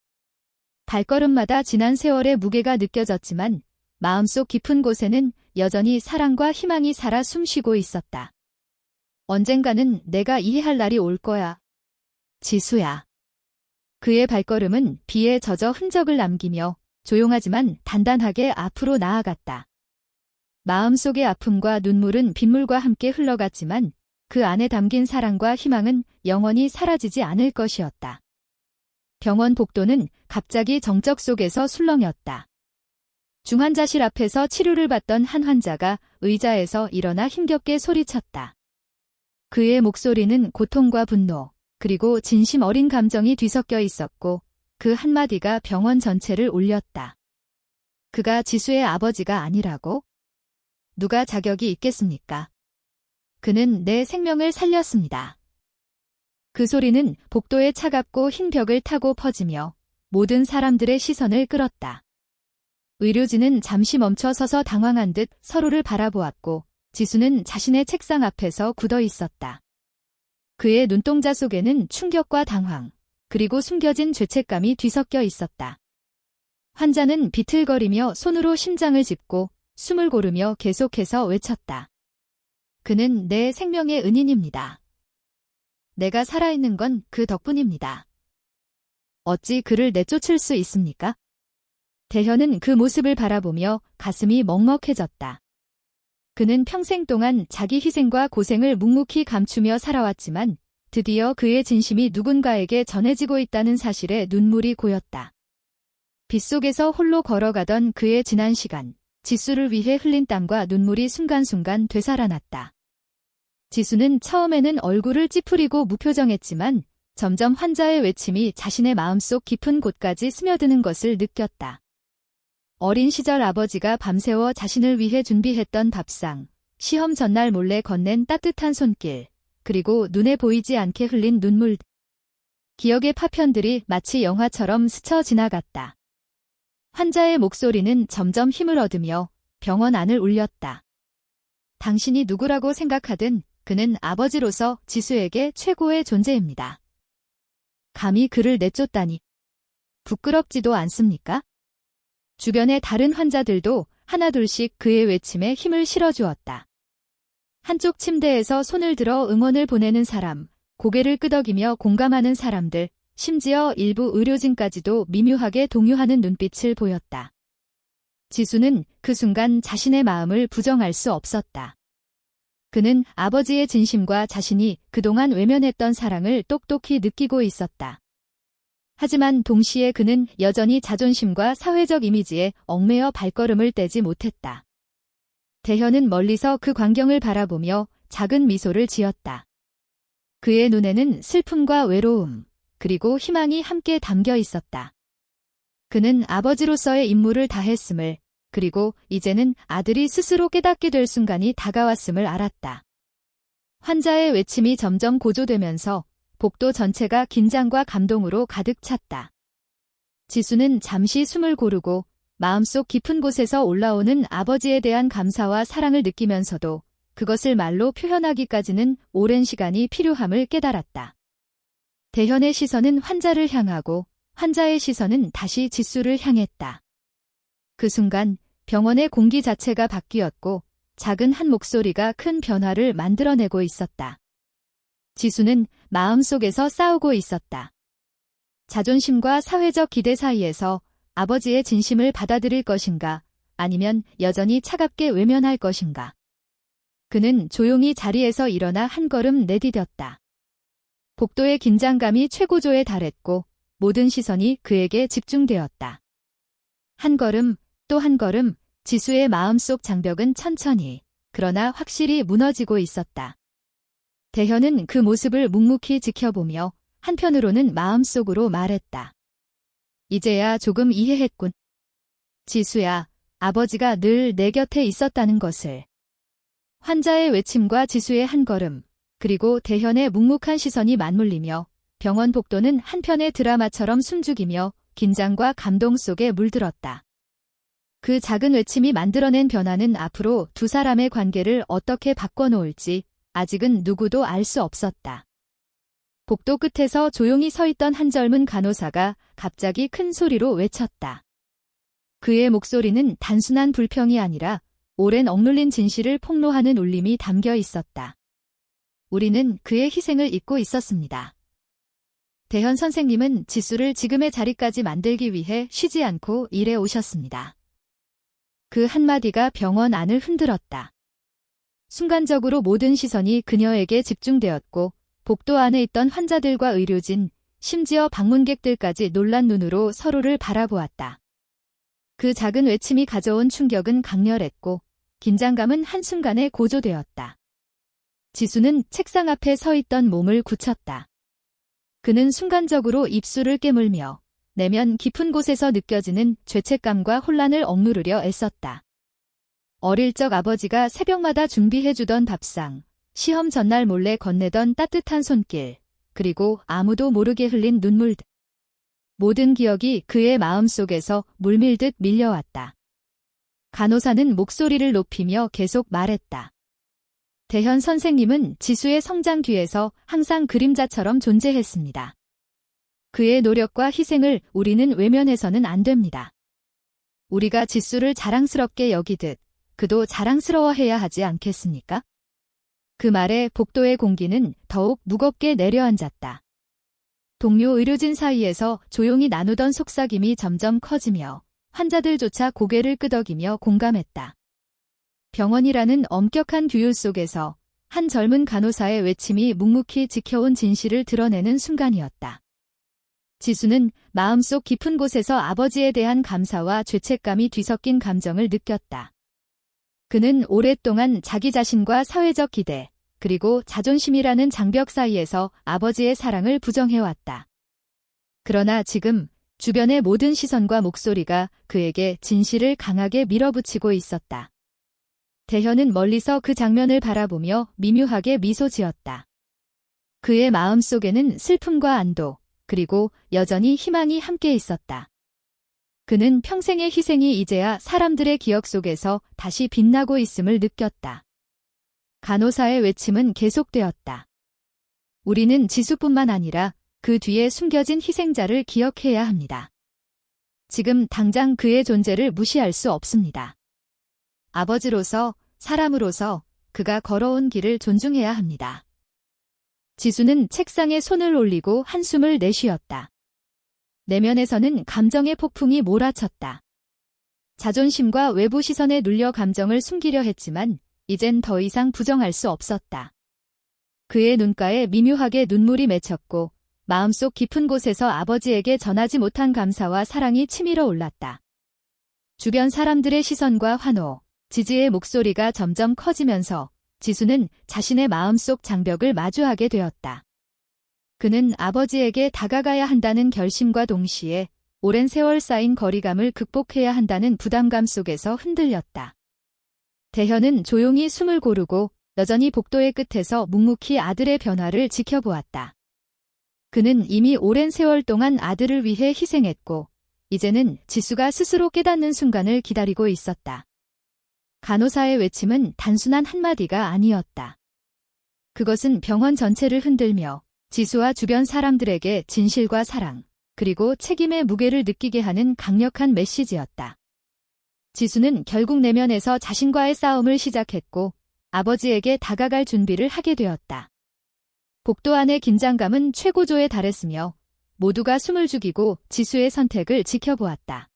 발걸음마다 지난 세월의 무게가 느껴졌지만 마음속 깊은 곳에는 여전히 사랑과 희망이 살아 숨쉬고 있었다. 언젠가는 내가 이해할 날이 올 거야. 지수야. 그의 발걸음은 비에 젖어 흔적을 남기며 조용하지만 단단하게 앞으로 나아갔다. 마음속의 아픔과 눈물은 빗물과 함께 흘러갔지만 그 안에 담긴 사랑과 희망은 영원히 사라지지 않을 것이었다. 병원 복도는 갑자기 정적 속에서 술렁였다. 중환자실 앞에서 치료를 받던 한 환자가 의자에서 일어나 힘겹게 소리쳤다. 그의 목소리는 고통과 분노, 그리고 진심 어린 감정이 뒤섞여 있었고 그 한마디가 병원 전체를 울렸다. 그가 지수의 아버지가 아니라고? 누가 자격이 있겠습니까? 그는 내 생명을 살렸습니다. 그 소리는 복도의 차갑고 흰 벽을 타고 퍼지며 모든 사람들의 시선을 끌었다. 의료진은 잠시 멈춰 서서 당황한 듯 서로를 바라보았고 지수는 자신의 책상 앞에서 굳어 있었다. 그의 눈동자 속에는 충격과 당황, 그리고 숨겨진 죄책감이 뒤섞여 있었다. 환자는 비틀거리며 손으로 심장을 짚고 숨을 고르며 계속해서 외쳤다. 그는 내 생명의 은인입니다. 내가 살아있는 건 그 덕분입니다. 어찌 그를 내쫓을 수 있습니까? 대현은 그 모습을 바라보며 가슴이 먹먹해졌다. 그는 평생 동안 자기 희생과 고생을 묵묵히 감추며 살아왔지만 드디어 그의 진심이 누군가에게 전해지고 있다는 사실에 눈물이 고였다. 빗속에서 홀로 걸어가던 그의 지난 시간, 지수를 위해 흘린 땀과 눈물이 순간순간 되살아났다. 지수는 처음에는 얼굴을 찌푸리고 무표정했지만 점점 환자의 외침이 자신의 마음속 깊은 곳까지 스며드는 것을 느꼈다. 어린 시절 아버지가 밤새워 자신을 위해 준비했던 밥상, 시험 전날 몰래 건넨 따뜻한 손길, 그리고 눈에 보이지 않게 흘린 눈물. 기억의 파편들이 마치 영화처럼 스쳐 지나갔다. 환자의 목소리는 점점 힘을 얻으며 병원 안을 울렸다. 당신이 누구라고 생각하든 그는 아버지로서 지수에게 최고의 존재입니다. 감히 그를 내쫓다니. 부끄럽지도 않습니까? 주변의 다른 환자들도 하나둘씩 그의 외침에 힘을 실어주었다. 한쪽 침대에서 손을 들어 응원을 보내는 사람, 고개를 끄덕이며 공감하는 사람들, 심지어 일부 의료진까지도 미묘하게 동요하는 눈빛을 보였다. 지수는 그 순간 자신의 마음을 부정할 수 없었다. 그는 아버지의 진심과 자신이 그동안 외면했던 사랑을 똑똑히 느끼고 있었다. 하지만 동시에 그는 여전히 자존심과 사회적 이미지에 얽매여 발걸음을 떼지 못했다. 대현은 멀리서 그 광경을 바라보며 작은 미소를 지었다. 그의 눈에는 슬픔과 외로움, 그리고 희망이 함께 담겨 있었다. 그는 아버지로서의 임무를 다했음을, 그리고 이제는 아들이 스스로 깨닫게 될 순간이 다가왔음을 알았다. 환자의 외침이 점점 고조되면서 복도 전체가 긴장과 감동으로 가득 찼다. 지수는 잠시 숨을 고르고 마음속 깊은 곳에서 올라오는 아버지에 대한 감사와 사랑을 느끼면서도 그것을 말로 표현하기까지는 오랜 시간이 필요함을 깨달았다. 대현의 시선은 환자를 향하고 환자의 시선은 다시 지수를 향했다. 그 순간 병원의 공기 자체가 바뀌었고 작은 한 목소리가 큰 변화를 만들어내고 있었다. 지수는 마음속에서 싸우고 있었다. 자존심과 사회적 기대 사이에서 아버지의 진심을 받아들일 것인가, 아니면 여전히 차갑게 외면할 것인가. 그는 조용히 자리에서 일어나 한 걸음 내디뎠다. 복도의 긴장감이 최고조에 달했고 모든 시선이 그에게 집중되었다. 한 걸음, 또 한 걸음, 지수의 마음속 장벽은 천천히, 그러나 확실히 무너지고 있었다. 대현은 그 모습을 묵묵히 지켜보며 한편으로는 마음속으로 말했다. 이제야 조금 이해했군. 지수야, 아버지가 늘 내 곁에 있었다는 것을. 환자의 외침과 지수의 한 걸음, 그리고 대현의 묵묵한 시선이 맞물리며 병원 복도는 한편의 드라마처럼 숨죽이며 긴장과 감동 속에 물들었다. 그 작은 외침이 만들어낸 변화는 앞으로 두 사람의 관계를 어떻게 바꿔놓을지 아직은 누구도 알 수 없었다. 복도 끝에서 조용히 서 있던 한 젊은 간호사가 갑자기 큰 소리로 외쳤다. 그의 목소리는 단순한 불평이 아니라 오랜 억눌린 진실을 폭로하는 울림이 담겨 있었다. 우리는 그의 희생을 잊고 있었습니다. 대현 선생님은 지수를 지금의 자리까지 만들기 위해 쉬지 않고 일해 오셨습니다. 그 한마디가 병원 안을 흔들었다. 순간적으로 모든 시선이 그녀에게 집중되었고 복도 안에 있던 환자들과 의료진, 심지어 방문객들까지 놀란 눈으로 서로를 바라보았다. 그 작은 외침이 가져온 충격은 강렬했고 긴장감은 한순간에 고조되었다. 지수는 책상 앞에 서 있던 몸을 굳혔다. 그는 순간적으로 입술을 깨물며 내면 깊은 곳에서 느껴지는 죄책감과 혼란을 억누르려 애썼다. 어릴 적 아버지가 새벽마다 준비해주던 밥상, 시험 전날 몰래 건네던 따뜻한 손길, 그리고 아무도 모르게 흘린 눈물 등 모든 기억이 그의 마음속에서 물밀듯 밀려왔다. 간호사는 목소리를 높이며 계속 말했다. 대현 선생님은 지수의 성장 뒤에서 항상 그림자처럼 존재했습니다. 그의 노력과 희생을 우리는 외면해서는 안 됩니다. 우리가 지수를 자랑스럽게 여기듯 그도 자랑스러워해야 하지 않겠습니까? 그 말에 복도의 공기는 더욱 무겁게 내려앉았다. 동료 의료진 사이에서 조용히 나누던 속삭임이 점점 커지며 환자들조차 고개를 끄덕이며 공감했다. 병원이라는 엄격한 규율 속에서 한 젊은 간호사의 외침이 묵묵히 지켜온 진실을 드러내는 순간이었다. 지수는 마음속 깊은 곳에서 아버지에 대한 감사와 죄책감이 뒤섞인 감정을 느꼈다. 그는 오랫동안 자기 자신과 사회적 기대, 그리고 자존심이라는 장벽 사이에서 아버지의 사랑을 부정해왔다. 그러나 지금 주변의 모든 시선과 목소리가 그에게 진실을 강하게 밀어붙이고 있었다. 대현은 멀리서 그 장면을 바라보며 미묘하게 미소 지었다. 그의 마음속에는 슬픔과 안도, 그리고 여전히 희망이 함께 있었다. 그는 평생의 희생이 이제야 사람들의 기억 속에서 다시 빛나고 있음을 느꼈다. 간호사의 외침은 계속되었다. 우리는 지수뿐만 아니라 그 뒤에 숨겨진 희생자를 기억해야 합니다. 지금 당장 그의 존재를 무시할 수 없습니다. 아버지로서, 사람으로서 그가 걸어온 길을 존중해야 합니다. 지수는 책상에 손을 올리고 한숨을 내쉬었다. 내면에서는 감정의 폭풍이 몰아쳤다. 자존심과 외부 시선에 눌려 감정을 숨기려 했지만 이젠 더 이상 부정할 수 없었다. 그의 눈가에 미묘하게 눈물이 맺혔고 마음속 깊은 곳에서 아버지에게 전하지 못한 감사와 사랑이 치밀어 올랐다. 주변 사람들의 시선과 환호, 지지의 목소리가 점점 커지면서 지수는 자신의 마음속 장벽을 마주하게 되었다. 그는 아버지에게 다가가야 한다는 결심과 동시에 오랜 세월 쌓인 거리감을 극복해야 한다는 부담감 속에서 흔들렸다. 대현은 조용히 숨을 고르고 여전히 복도의 끝에서 묵묵히 아들의 변화를 지켜보았다. 그는 이미 오랜 세월 동안 아들을 위해 희생했고 이제는 지수가 스스로 깨닫는 순간을 기다리고 있었다. 간호사의 외침은 단순한 한마디가 아니었다. 그것은 병원 전체를 흔들며 지수와 주변 사람들에게 진실과 사랑, 그리고 책임의 무게를 느끼게 하는 강력한 메시지였다. 지수는 결국 내면에서 자신과의 싸움을 시작했고 아버지에게 다가갈 준비를 하게 되었다. 복도 안의 긴장감은 최고조에 달했으며 모두가 숨을 죽이고 지수의 선택을 지켜보았다.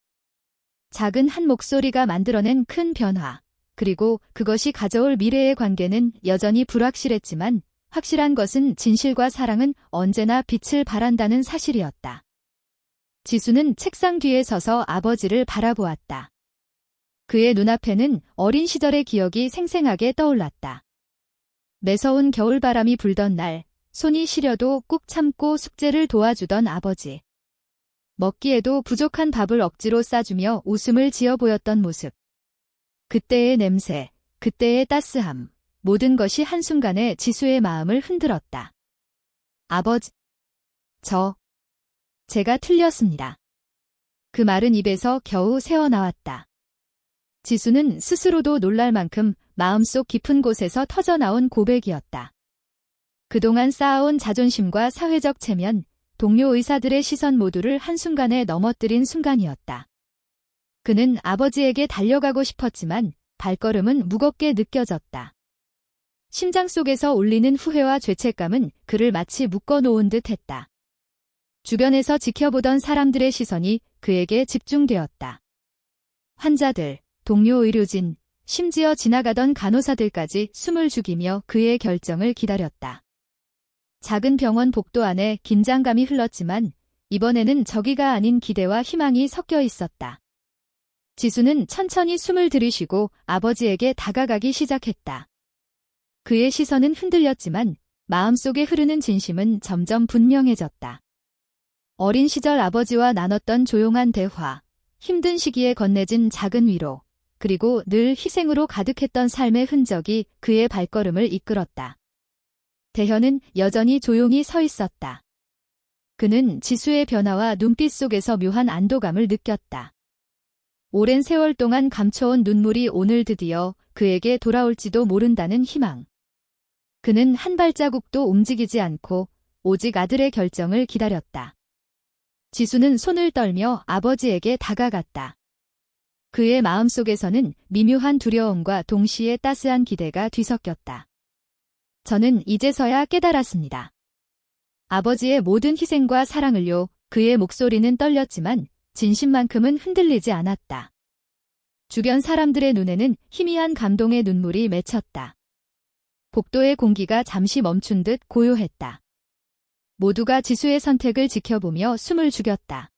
작은 한 목소리가 만들어낸 큰 변화, 그리고 그것이 가져올 미래의 관계는 여전히 불확실했지만 확실한 것은 진실과 사랑은 언제나 빛을 발한다는 사실이었다. 지수는 책상 뒤에 서서 아버지를 바라보았다. 그의 눈앞에는 어린 시절의 기억이 생생하게 떠올랐다. 매서운 겨울바람이 불던 날, 손이 시려도 꾹 참고 숙제를 도와주던 아버지. 먹기에도 부족한 밥을 억지로 싸주며 웃음을 지어 보였던 모습. 그때의 냄새, 그때의 따스함, 모든 것이 한순간에 지수의 마음을 흔들었다. 아버지, 제가 틀렸습니다. 그 말은 입에서 겨우 새어나왔다. 지수는 스스로도 놀랄 만큼 마음속 깊은 곳에서 터져나온 고백이었다. 그동안 쌓아온 자존심과 사회적 체면, 동료 의사들의 시선 모두를 한순간에 넘어뜨린 순간이었다. 그는 아버지에게 달려가고 싶었지만 발걸음은 무겁게 느껴졌다. 심장 속에서 울리는 후회와 죄책감은 그를 마치 묶어놓은 듯 했다. 주변에서 지켜보던 사람들의 시선이 그에게 집중되었다. 환자들, 동료 의료진, 심지어 지나가던 간호사들까지 숨을 죽이며 그의 결정을 기다렸다. 작은 병원 복도 안에 긴장감이 흘렀지만 이번에는 저기가 아닌 기대와 희망이 섞여 있었다. 지수는 천천히 숨을 들이쉬고 아버지에게 다가가기 시작했다. 그의 시선은 흔들렸지만 마음속에 흐르는 진심은 점점 분명해졌다. 어린 시절 아버지와 나눴던 조용한 대화, 힘든 시기에 건네진 작은 위로, 그리고 늘 희생으로 가득했던 삶의 흔적이 그의 발걸음을 이끌었다. 대현은 여전히 조용히 서 있었다. 그는 지수의 변화와 눈빛 속에서 묘한 안도감을 느꼈다. 오랜 세월 동안 감춰온 눈물이 오늘 드디어 그에게 돌아올지도 모른다는 희망. 그는 한 발자국도 움직이지 않고 오직 아들의 결정을 기다렸다. 지수는 손을 떨며 아버지에게 다가갔다. 그의 마음속에서는 미묘한 두려움과 동시에 따스한 기대가 뒤섞였다. 저는 이제서야 깨달았습니다. 아버지의 모든 희생과 사랑을요. 그의 목소리는 떨렸지만 진심만큼은 흔들리지 않았다. 주변 사람들의 눈에는 희미한 감동의 눈물이 맺혔다. 복도의 공기가 잠시 멈춘 듯 고요했다. 모두가 지수의 선택을 지켜보며 숨을 죽였다.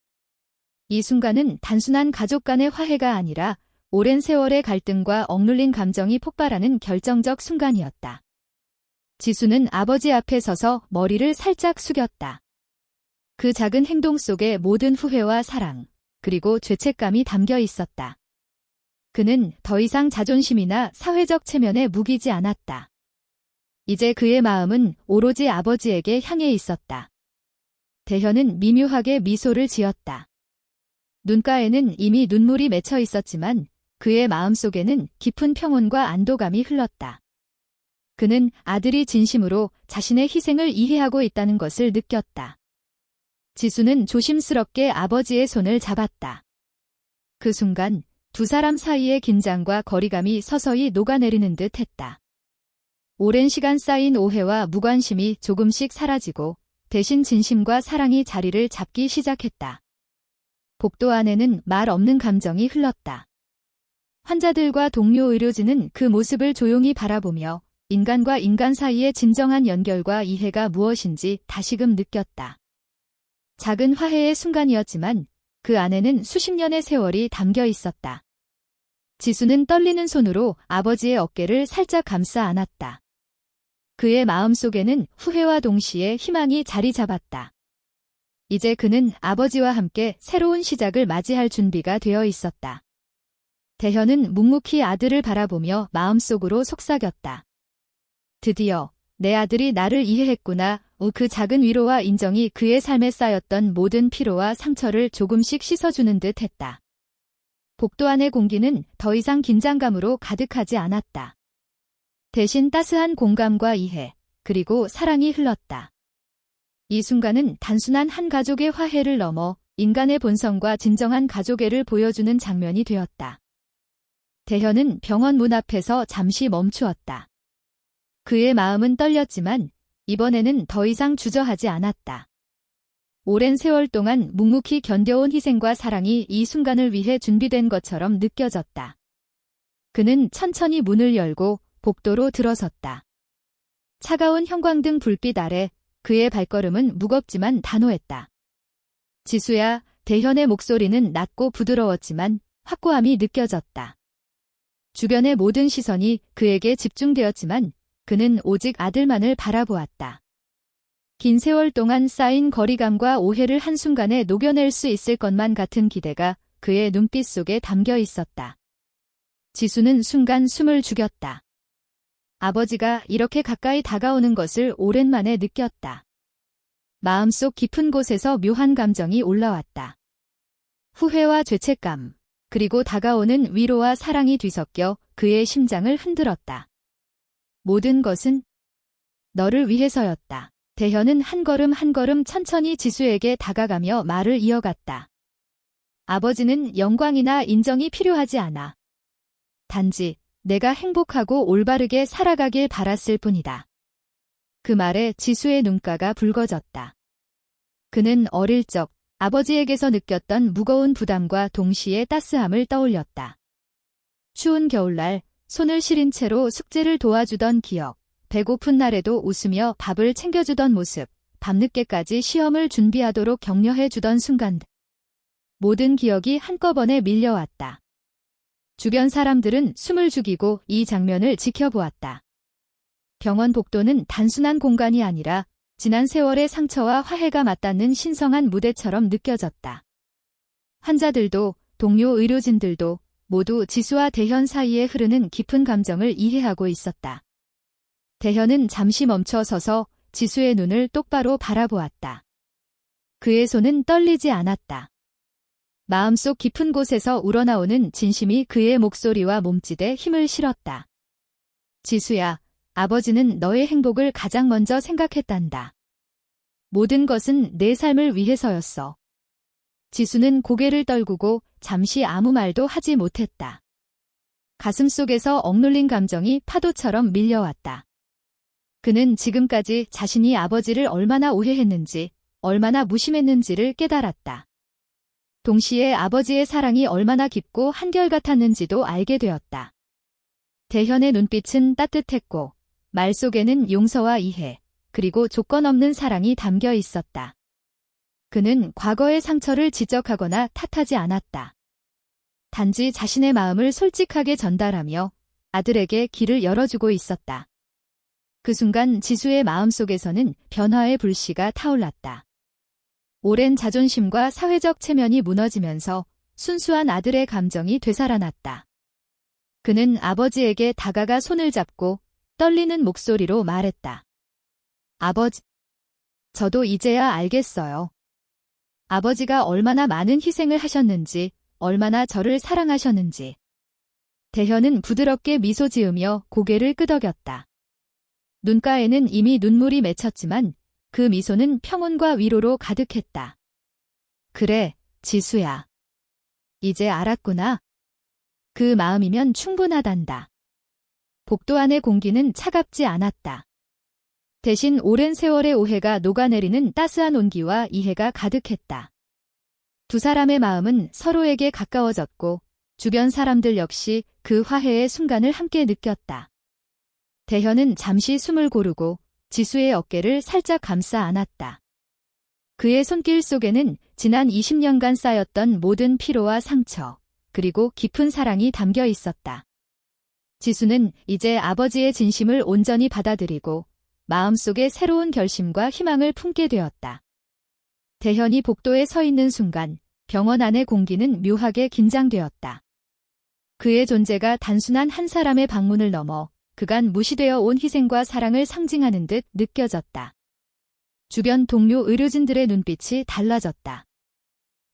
이 순간은 단순한 가족 간의 화해가 아니라 오랜 세월의 갈등과 억눌린 감정이 폭발하는 결정적 순간이었다. 지수는 아버지 앞에 서서 머리를 살짝 숙였다. 그 작은 행동 속에 모든 후회와 사랑, 그리고 죄책감이 담겨 있었다. 그는 더 이상 자존심이나 사회적 체면에 무기지 않았다. 이제 그의 마음은 오로지 아버지에게 향해 있었다. 대현은 미묘하게 미소를 지었다. 눈가에는 이미 눈물이 맺혀 있었지만 그의 마음속에는 깊은 평온과 안도감이 흘렀다. 그는 아들이 진심으로 자신의 희생을 이해하고 있다는 것을 느꼈다. 지수는 조심스럽게 아버지의 손을 잡았다. 그 순간 두 사람 사이의 긴장과 거리감이 서서히 녹아내리는 듯 했다. 오랜 시간 쌓인 오해와 무관심이 조금씩 사라지고 대신 진심과 사랑이 자리를 잡기 시작했다. 복도 안에는 말 없는 감정이 흘렀다. 환자들과 동료 의료진은 그 모습을 조용히 바라보며 인간과 인간 사이의 진정한 연결과 이해가 무엇인지 다시금 느꼈다. 작은 화해의 순간이었지만 그 안에는 수십 년의 세월이 담겨 있었다. 지수는 떨리는 손으로 아버지의 어깨를 살짝 감싸 안았다. 그의 마음속에는 후회와 동시에 희망이 자리 잡았다. 이제 그는 아버지와 함께 새로운 시작을 맞이할 준비가 되어 있었다. 대현은 묵묵히 아들을 바라보며 마음속으로 속삭였다. 드디어 내 아들이 나를 이해했구나. 그 작은 위로와 인정이 그의 삶에 쌓였던 모든 피로와 상처를 조금씩 씻어주는 듯 했다. 복도 안의 공기는 더 이상 긴장감으로 가득하지 않았다. 대신 따스한 공감과 이해, 그리고 사랑이 흘렀다. 이 순간은 단순한 한 가족의 화해를 넘어 인간의 본성과 진정한 가족애를 보여주는 장면이 되었다. 대현은 병원 문 앞에서 잠시 멈추었다. 그의 마음은 떨렸지만 이번에는 더 이상 주저하지 않았다. 오랜 세월 동안 묵묵히 견뎌온 희생과 사랑이 이 순간을 위해 준비된 것처럼 느껴졌다. 그는 천천히 문을 열고 복도로 들어섰다. 차가운 형광등 불빛 아래 그의 발걸음은 무겁지만 단호했다. 지수야, 대현의 목소리는 낮고 부드러웠지만 확고함이 느껴졌다. 주변의 모든 시선이 그에게 집중되었지만 그는 오직 아들만을 바라보았다. 긴 세월 동안 쌓인 거리감과 오해를 한순간에 녹여낼 수 있을 것만 같은 기대가 그의 눈빛 속에 담겨 있었다. 지수는 순간 숨을 죽였다. 아버지가 이렇게 가까이 다가오는 것을 오랜만에 느꼈다. 마음속 깊은 곳에서 묘한 감정이 올라왔다. 후회와 죄책감, 그리고 다가오는 위로와 사랑이 뒤섞여 그의 심장을 흔들었다. 모든 것은 너를 위해서였다. 대현은 한 걸음 한 걸음 천천히 지수에게 다가가며 말을 이어갔다. 아버지는 영광이나 인정이 필요하지 않아. 단지 내가 행복하고 올바르게 살아가길 바랐을 뿐이다. 그 말에 지수의 눈가가 붉어졌다. 그는 어릴 적 아버지에게서 느꼈던 무거운 부담과 동시에 따스함을 떠올렸다. 추운 겨울날 손을 시린 채로 숙제를 도와주던 기억, 배고픈 날에도 웃으며 밥을 챙겨주던 모습, 밤늦게까지 시험을 준비하도록 격려해주던 순간들. 모든 기억이 한꺼번에 밀려왔다. 주변 사람들은 숨을 죽이고 이 장면을 지켜보았다. 병원 복도는 단순한 공간이 아니라 지난 세월의 상처와 화해가 맞닿는 신성한 무대처럼 느껴졌다. 환자들도 동료 의료진들도 모두 지수와 대현 사이에 흐르는 깊은 감정을 이해하고 있었다. 대현은 잠시 멈춰 서서 지수의 눈을 똑바로 바라보았다. 그의 손은 떨리지 않았다. 마음속 깊은 곳에서 우러나오는 진심이 그의 목소리와 몸짓에 힘을 실었다. 지수야, 아버지는 너의 행복을 가장 먼저 생각했단다. 모든 것은 내 삶을 위해서였어. 지수는 고개를 떨구고 잠시 아무 말도 하지 못했다. 가슴속에서 억눌린 감정이 파도처럼 밀려왔다. 그는 지금까지 자신이 아버지를 얼마나 오해했는지, 얼마나 무심했는지를 깨달았다. 동시에 아버지의 사랑이 얼마나 깊고 한결같았는지도 알게 되었다. 대현의 눈빛은 따뜻했고 말 속에는 용서와 이해, 그리고 조건 없는 사랑이 담겨 있었다. 그는 과거의 상처를 지적하거나 탓하지 않았다. 단지 자신의 마음을 솔직하게 전달하며 아들에게 길을 열어주고 있었다. 그 순간 지수의 마음속에서는 변화의 불씨가 타올랐다. 오랜 자존심과 사회적 체면이 무너지면서 순수한 아들의 감정이 되살아났다. 그는 아버지에게 다가가 손을 잡고 떨리는 목소리로 말했다. 아버지, 저도 이제야 알겠어요. 아버지가 얼마나 많은 희생을 하셨는지, 얼마나 저를 사랑하셨는지. 대현은 부드럽게 미소 지으며 고개를 끄덕였다. 눈가에는 이미 눈물이 맺혔지만 그 미소는 평온과 위로로 가득했다. 그래, 지수야. 이제 알았구나. 그 마음이면 충분하단다. 복도 안의 공기는 차갑지 않았다. 대신 오랜 세월의 오해가 녹아내리는 따스한 온기와 이해가 가득했다. 두 사람의 마음은 서로에게 가까워졌고 주변 사람들 역시 그 화해의 순간을 함께 느꼈다. 대현은 잠시 숨을 고르고 지수의 어깨를 살짝 감싸 안았다. 그의 손길 속에는 지난 20년간 쌓였던 모든 피로와 상처, 그리고 깊은 사랑이 담겨 있었다. 지수는 이제 아버지의 진심을 온전히 받아들이고 마음속에 새로운 결심과 희망을 품게 되었다. 대현이 복도에 서 있는 순간 병원 안의 공기는 묘하게 긴장되었다. 그의 존재가 단순한 한 사람의 방문을 넘어 그간 무시되어 온 희생과 사랑을 상징하는 듯 느껴졌다. 주변 동료 의료진들의 눈빛이 달라졌다.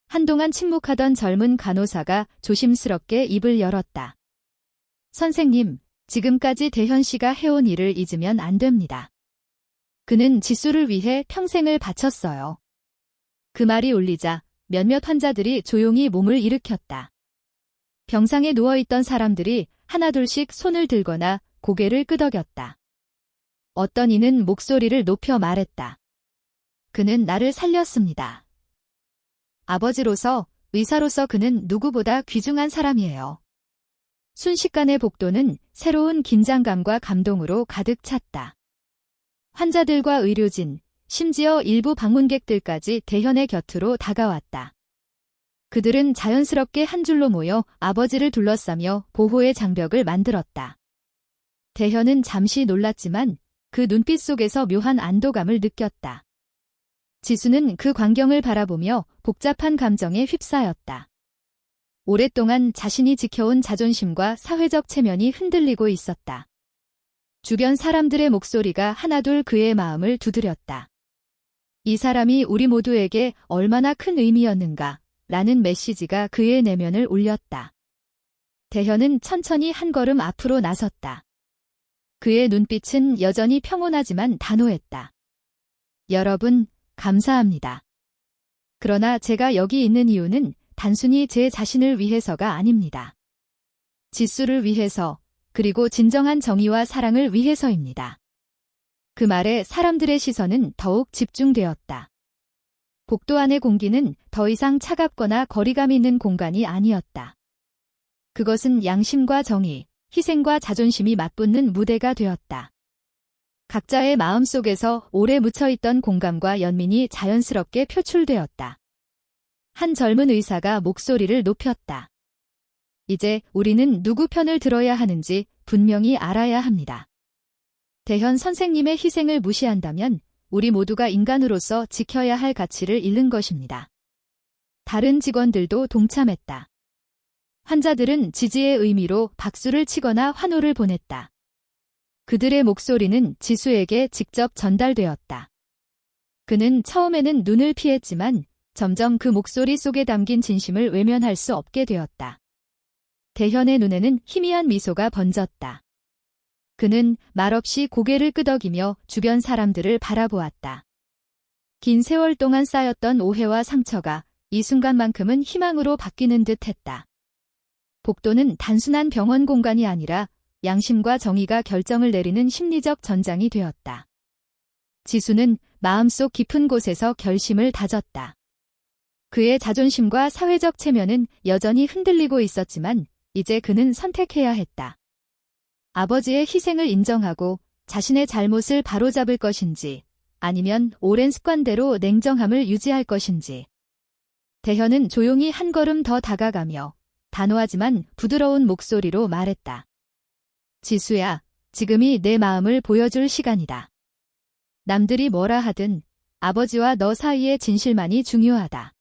한동안 침묵하던 젊은 간호사가 조심스럽게 입을 열었다. 선생님, 지금까지 대현 씨가 해온 일을 잊으면 안 됩니다. 그는 지수를 위해 평생을 바쳤어요. 그 말이 울리자 몇몇 환자들이 조용히 몸을 일으켰다. 병상에 누워있던 사람들이 하나둘씩 손을 들거나 고개를 끄덕였다. 어떤 이는 목소리를 높여 말했다. 그는 나를 살렸습니다. 아버지로서, 의사로서 그는 누구보다 귀중한 사람이에요. 순식간에 복도는 새로운 긴장감과 감동으로 가득 찼다. 환자들과 의료진, 심지어 일부 방문객들까지 대현의 곁으로 다가왔다. 그들은 자연스럽게 한 줄로 모여 아버지를 둘러싸며 보호의 장벽을 만들었다. 대현은 잠시 놀랐지만 그 눈빛 속에서 묘한 안도감을 느꼈다. 지수는 그 광경을 바라보며 복잡한 감정에 휩싸였다. 오랫동안 자신이 지켜온 자존심과 사회적 체면이 흔들리고 있었다. 주변 사람들의 목소리가 하나둘 그의 마음을 두드렸다. 이 사람이 우리 모두에게 얼마나 큰 의미였는가 라는 메시지가 그의 내면을 울렸다. 대현은 천천히 한 걸음 앞으로 나섰다. 그의 눈빛은 여전히 평온하지만 단호했다. 여러분, 감사합니다. 그러나 제가 여기 있는 이유는 단순히 제 자신을 위해서가 아닙니다. 지수를 위해서, 그리고 진정한 정의와 사랑을 위해서입니다. 그 말에 사람들의 시선은 더욱 집중되었다. 복도 안의 공기는 더 이상 차갑거나 거리감 있는 공간이 아니었다. 그것은 양심과 정의, 희생과 자존심이 맞붙는 무대가 되었다. 각자의 마음속에서 오래 묻혀있던 공감과 연민이 자연스럽게 표출되었다. 한 젊은 의사가 목소리를 높였다. 이제 우리는 누구 편을 들어야 하는지 분명히 알아야 합니다. 대현 선생님의 희생을 무시한다면 우리 모두가 인간으로서 지켜야 할 가치를 잃는 것입니다. 다른 직원들도 동참했다. 환자들은 지지의 의미로 박수를 치거나 환호를 보냈다. 그들의 목소리는 지수에게 직접 전달되었다. 그는 처음에는 눈을 피했지만 점점 그 목소리 속에 담긴 진심을 외면할 수 없게 되었다. 대현의 눈에는 희미한 미소가 번졌다. 그는 말없이 고개를 끄덕이며 주변 사람들을 바라보았다. 긴 세월 동안 쌓였던 오해와 상처가 이 순간만큼은 희망으로 바뀌는 듯 했다. 복도는 단순한 병원 공간이 아니라 양심과 정의가 결정을 내리는 심리적 전장이 되었다. 지수는 마음속 깊은 곳에서 결심을 다졌다. 그의 자존심과 사회적 체면은 여전히 흔들리고 있었지만 이제 그는 선택해야 했다. 아버지의 희생을 인정하고 자신의 잘못을 바로잡을 것인지 아니면 오랜 습관대로 냉정함을 유지할 것인지. 대현은 조용히 한 걸음 더 다가가며 단호하지만 부드러운 목소리로 말했다. 지수야, 지금이 내 마음을 보여줄 시간이다. 남들이 뭐라 하든 아버지와 너 사이의 진실만이 중요하다.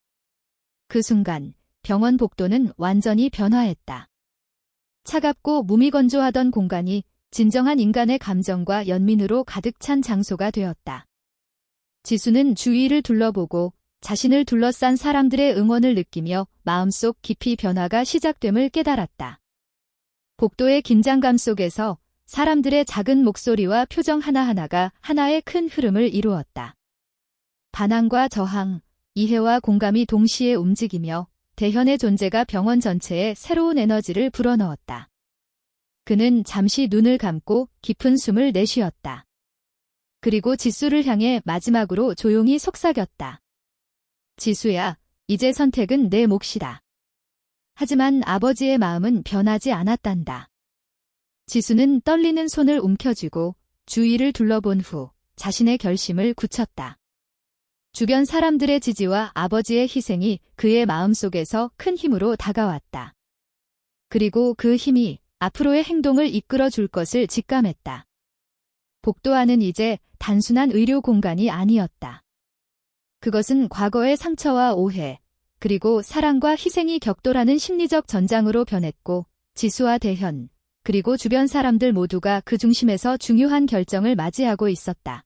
그 순간 병원 복도는 완전히 변화했다. 차갑고 무미건조하던 공간이 진정한 인간의 감정과 연민으로 가득 찬 장소가 되었다. 지수는 주위를 둘러보고 자신을 둘러싼 사람들의 응원을 느끼며 마음속 깊이 변화가 시작됨을 깨달았다. 복도의 긴장감 속에서 사람들의 작은 목소리와 표정 하나하나가 하나의 큰 흐름을 이루었다. 반항과 저항, 이해와 공감이 동시에 움직이며 대현의 존재가 병원 전체에 새로운 에너지를 불어넣었다. 그는 잠시 눈을 감고 깊은 숨을 내쉬었다. 그리고 지수를 향해 마지막으로 조용히 속삭였다. 지수야, 이제 선택은 내 몫이다. 하지만 아버지의 마음은 변하지 않았단다. 지수는 떨리는 손을 움켜쥐고 주위를 둘러본 후 자신의 결심을 굳혔다. 주변 사람들의 지지와 아버지의 희생이 그의 마음속에서 큰 힘으로 다가왔다. 그리고 그 힘이 앞으로의 행동을 이끌어 줄 것을 직감했다. 복도안은 이제 단순한 의료 공간이 아니었다. 그것은 과거의 상처와 오해, 그리고 사랑과 희생이 격돌하는 심리적 전장으로 변했고 지수와 대현, 그리고 주변 사람들 모두가 그 중심에서 중요한 결정을 맞이하고 있었다.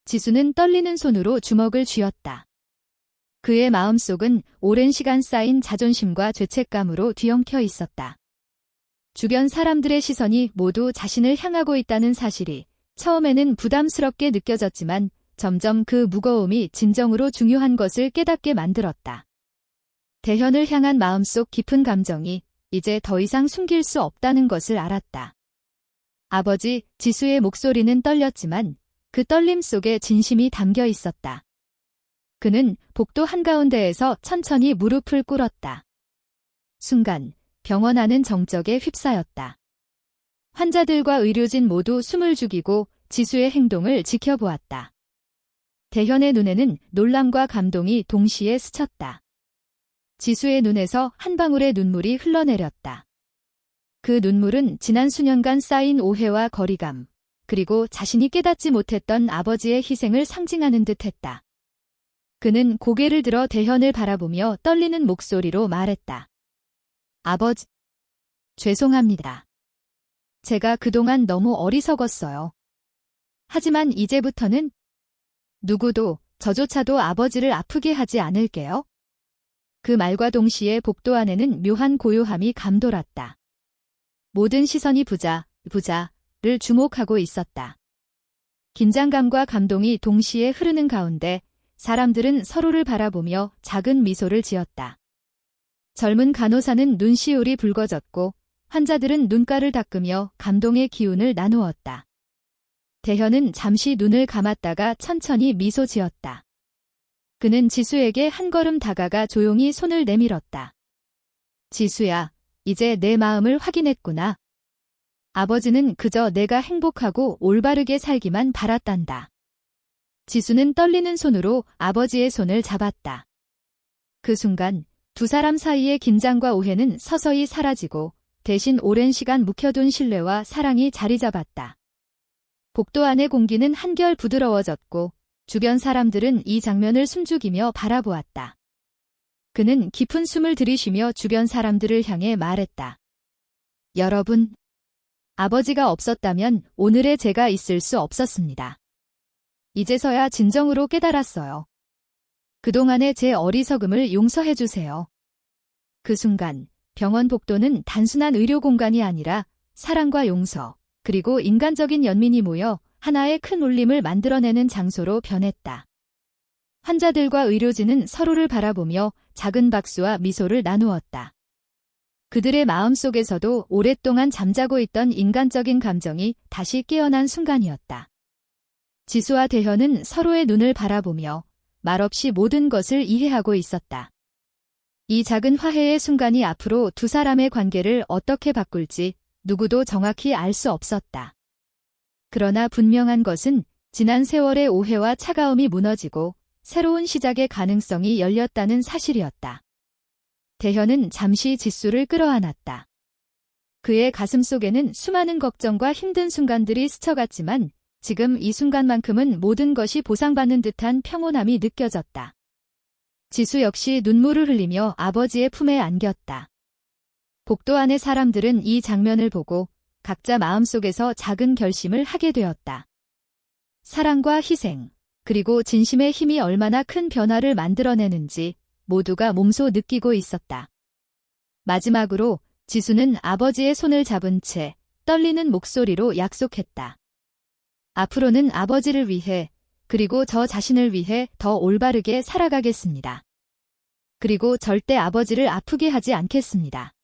지수는 떨리는 손으로 주먹을 쥐었다. 그의 마음속은 오랜 시간 쌓인 자존심과 죄책감으로 뒤엉켜 있었다. 주변 사람들의 시선이 모두 자신을 향하고 있다는 사실이 처음에는 부담스럽게 느껴졌지만 점점 그 무거움이 진정으로 중요한 것을 깨닫게 만들었다. 대현을 향한 마음속 깊은 감정이 이제 더 이상 숨길 수 없다는 것을 알았다. 아버지, 지수의 목소리는 떨렸지만 그 떨림 속에 진심이 담겨 있었다. 그는 복도 한가운데에서 천천히 무릎을 꿇었다. 순간 병원 안은 정적에 휩싸였다. 환자들과 의료진 모두 숨을 죽이고 지수의 행동을 지켜보았다. 대현의 눈에는 놀람과 감동이 동시에 스쳤다. 지수의 눈에서 한 방울의 눈물이 흘러내렸다. 그 눈물은 지난 수년간 쌓인 오해와 거리감, 그리고 자신이 깨닫지 못했던 아버지의 희생을 상징하는 듯했다. 그는 고개를 들어 대현을 바라보며 떨리는 목소리로 말했다. 아버지, 죄송합니다. 제가 그동안 너무 어리석었어요. 하지만 이제부터는 누구도 저조차도 아버지를 아프게 하지 않을게요. 그 말과 동시에 복도 안에는 묘한 고요함이 감돌았다. 모든 시선이 부자를 주목하고 있었다. 긴장감과 감동이 동시에 흐르는 가운데 사람들은 서로를 바라보며 작은 미소를 지었다. 젊은 간호사는 눈시울이 붉어졌고 환자들은 눈가를 닦으며 감동의 기운을 나누었다. 대현은 잠시 눈을 감았다가 천천히 미소 지었다. 그는 지수에게 한 걸음 다가가 조용히 손을 내밀었다. 지수야, 이제 내 마음을 확인했구나. 아버지는 그저 내가 행복하고 올바르게 살기만 바랐단다. 지수는 떨리는 손으로 아버지의 손을 잡았다. 그 순간 두 사람 사이의 긴장과 오해는 서서히 사라지고 대신 오랜 시간 묵혀둔 신뢰와 사랑이 자리 잡았다. 복도 안의 공기는 한결 부드러워졌고 주변 사람들은 이 장면을 숨죽이며 바라보았다. 그는 깊은 숨을 들이쉬며 주변 사람들을 향해 말했다. 여러분, 아버지가 없었다면 오늘의 제가 있을 수 없었습니다. 이제서야 진정으로 깨달았어요. 그동안의 제 어리석음을 용서해 주세요. 그 순간 병원 복도는 단순한 의료 공간이 아니라 사랑과 용서, 그리고 인간적인 연민이 모여 하나의 큰 울림을 만들어내는 장소로 변했다. 환자들과 의료진은 서로를 바라보며 작은 박수와 미소를 나누었다. 그들의 마음속에서도 오랫동안 잠자고 있던 인간적인 감정이 다시 깨어난 순간이었다. 지수와 대현은 서로의 눈을 바라보며 말없이 모든 것을 이해하고 있었다. 이 작은 화해의 순간이 앞으로 두 사람의 관계를 어떻게 바꿀지 누구도 정확히 알 수 없었다. 그러나 분명한 것은 지난 세월의 오해와 차가움이 무너지고 새로운 시작의 가능성이 열렸다는 사실이었다. 대현은 잠시 지수를 끌어안았다. 그의 가슴 속에는 수많은 걱정과 힘든 순간들이 스쳐갔지만 지금 이 순간만큼은 모든 것이 보상받는 듯한 평온함이 느껴졌다. 지수 역시 눈물을 흘리며 아버지의 품에 안겼다. 복도 안의 사람들은 이 장면을 보고 각자 마음속에서 작은 결심을 하게 되었다. 사랑과 희생, 그리고 진심의 힘이 얼마나 큰 변화를 만들어내는지 모두가 몸소 느끼고 있었다. 마지막으로 지수는 아버지의 손을 잡은 채 떨리는 목소리로 약속했다. 앞으로는 아버지를 위해, 그리고 저 자신을 위해 더 올바르게 살아가겠습니다. 그리고 절대 아버지를 아프게 하지 않겠습니다.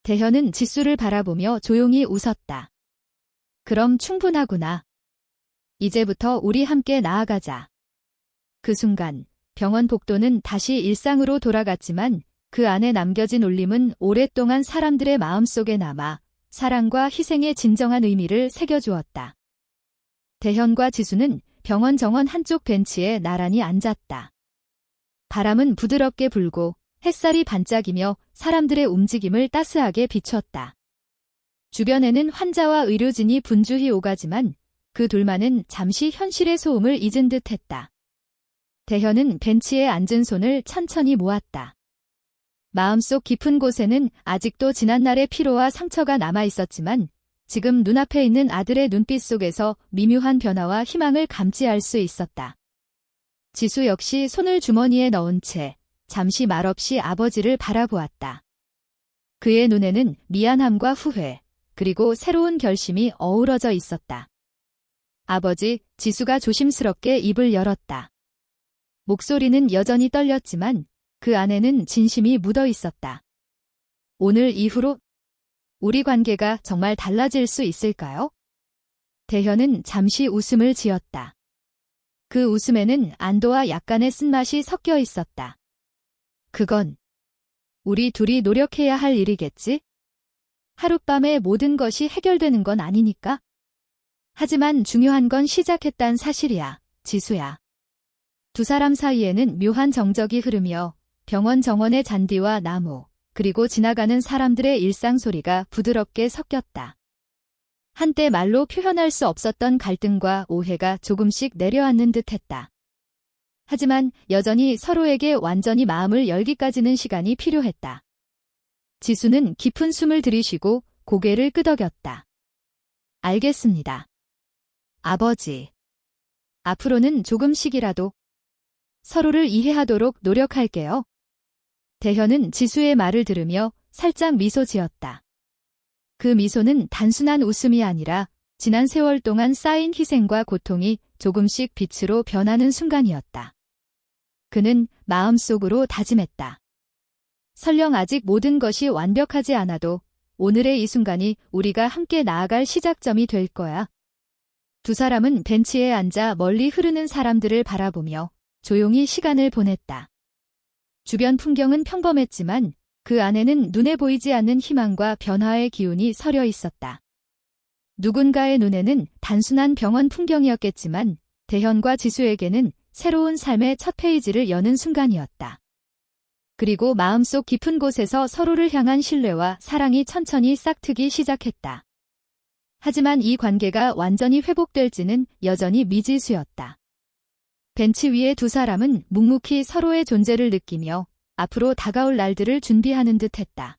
대현은 지수를 바라보며 조용히 웃었다. 그럼 충분하구나. 이제부터 우리 함께 나아가자. 그 순간 병원 복도는 다시 일상으로 돌아갔지만 그 안에 남겨진 울림은 오랫동안 사람들의 마음속에 남아 사랑과 희생의 진정한 의미를 새겨주었다. 대현과 지수는 병원 정원 한쪽 벤치에 나란히 앉았다. 바람은 부드럽게 불고 햇살이 반짝이며 사람들의 움직임을 따스하게 비췄다. 주변에는 환자와 의료진이 분주히 오가지만 그 둘만은 잠시 현실의 소음을 잊은 듯 했다. 대현은 벤치에 앉은 손을 천천히 모았다. 마음속 깊은 곳에는 아직도 지난날의 피로와 상처가 남아 있었지만 지금 눈앞에 있는 아들의 눈빛 속에서 미묘한 변화와 희망을 감지할 수 있었다. 지수 역시 손을 주머니에 넣은 채 잠시 말없이 아버지를 바라보았다. 그의 눈에는 미안함과 후회, 그리고 새로운 결심이 어우러져 있었다. 아버지, 지수가 조심스럽게 입을 열었다. 목소리는 여전히 떨렸지만 그 안에는 진심이 묻어 있었다. 오늘 이후로 우리 관계가 정말 달라질 수 있을까요? 대현은 잠시 웃음을 지었다. 그 웃음에는 안도와 약간의 쓴맛이 섞여 있었다. 그건 우리 둘이 노력해야 할 일이겠지? 하룻밤에 모든 것이 해결되는 건 아니니까. 하지만 중요한 건 시작했단 사실이야, 지수야. 두 사람 사이에는 묘한 정적이 흐르며 병원 정원의 잔디와 나무, 그리고 지나가는 사람들의 일상 소리가 부드럽게 섞였다. 한때 말로 표현할 수 없었던 갈등과 오해가 조금씩 내려앉는 듯했다. 하지만 여전히 서로에게 완전히 마음을 열기까지는 시간이 필요했다. 지수는 깊은 숨을 들이쉬고 고개를 끄덕였다. 알겠습니다. 아버지. 앞으로는 조금씩이라도 서로를 이해하도록 노력할게요. 대현은 지수의 말을 들으며 살짝 미소 지었다. 그 미소는 단순한 웃음이 아니라 지난 세월 동안 쌓인 희생과 고통이 조금씩 빛으로 변하는 순간이었다. 그는 마음속으로 다짐했다. 설령 아직 모든 것이 완벽하지 않아도 오늘의 이 순간이 우리가 함께 나아갈 시작점이 될 거야. 두 사람은 벤치에 앉아 멀리 흐르는 사람들을 바라보며 조용히 시간을 보냈다. 주변 풍경은 평범했지만 그 안에는 눈에 보이지 않는 희망과 변화의 기운이 서려 있었다. 누군가의 눈에는 단순한 병원 풍경이었겠지만 대현과 지수에게는 새로운 삶의 첫 페이지를 여는 순간이었다. 그리고 마음속 깊은 곳에서 서로를 향한 신뢰와 사랑이 천천히 싹트기 시작했다. 하지만 이 관계가 완전히 회복될지는 여전히 미지수였다. 벤치 위에 두 사람은 묵묵히 서로의 존재를 느끼며 앞으로 다가올 날들을 준비하는 듯했다.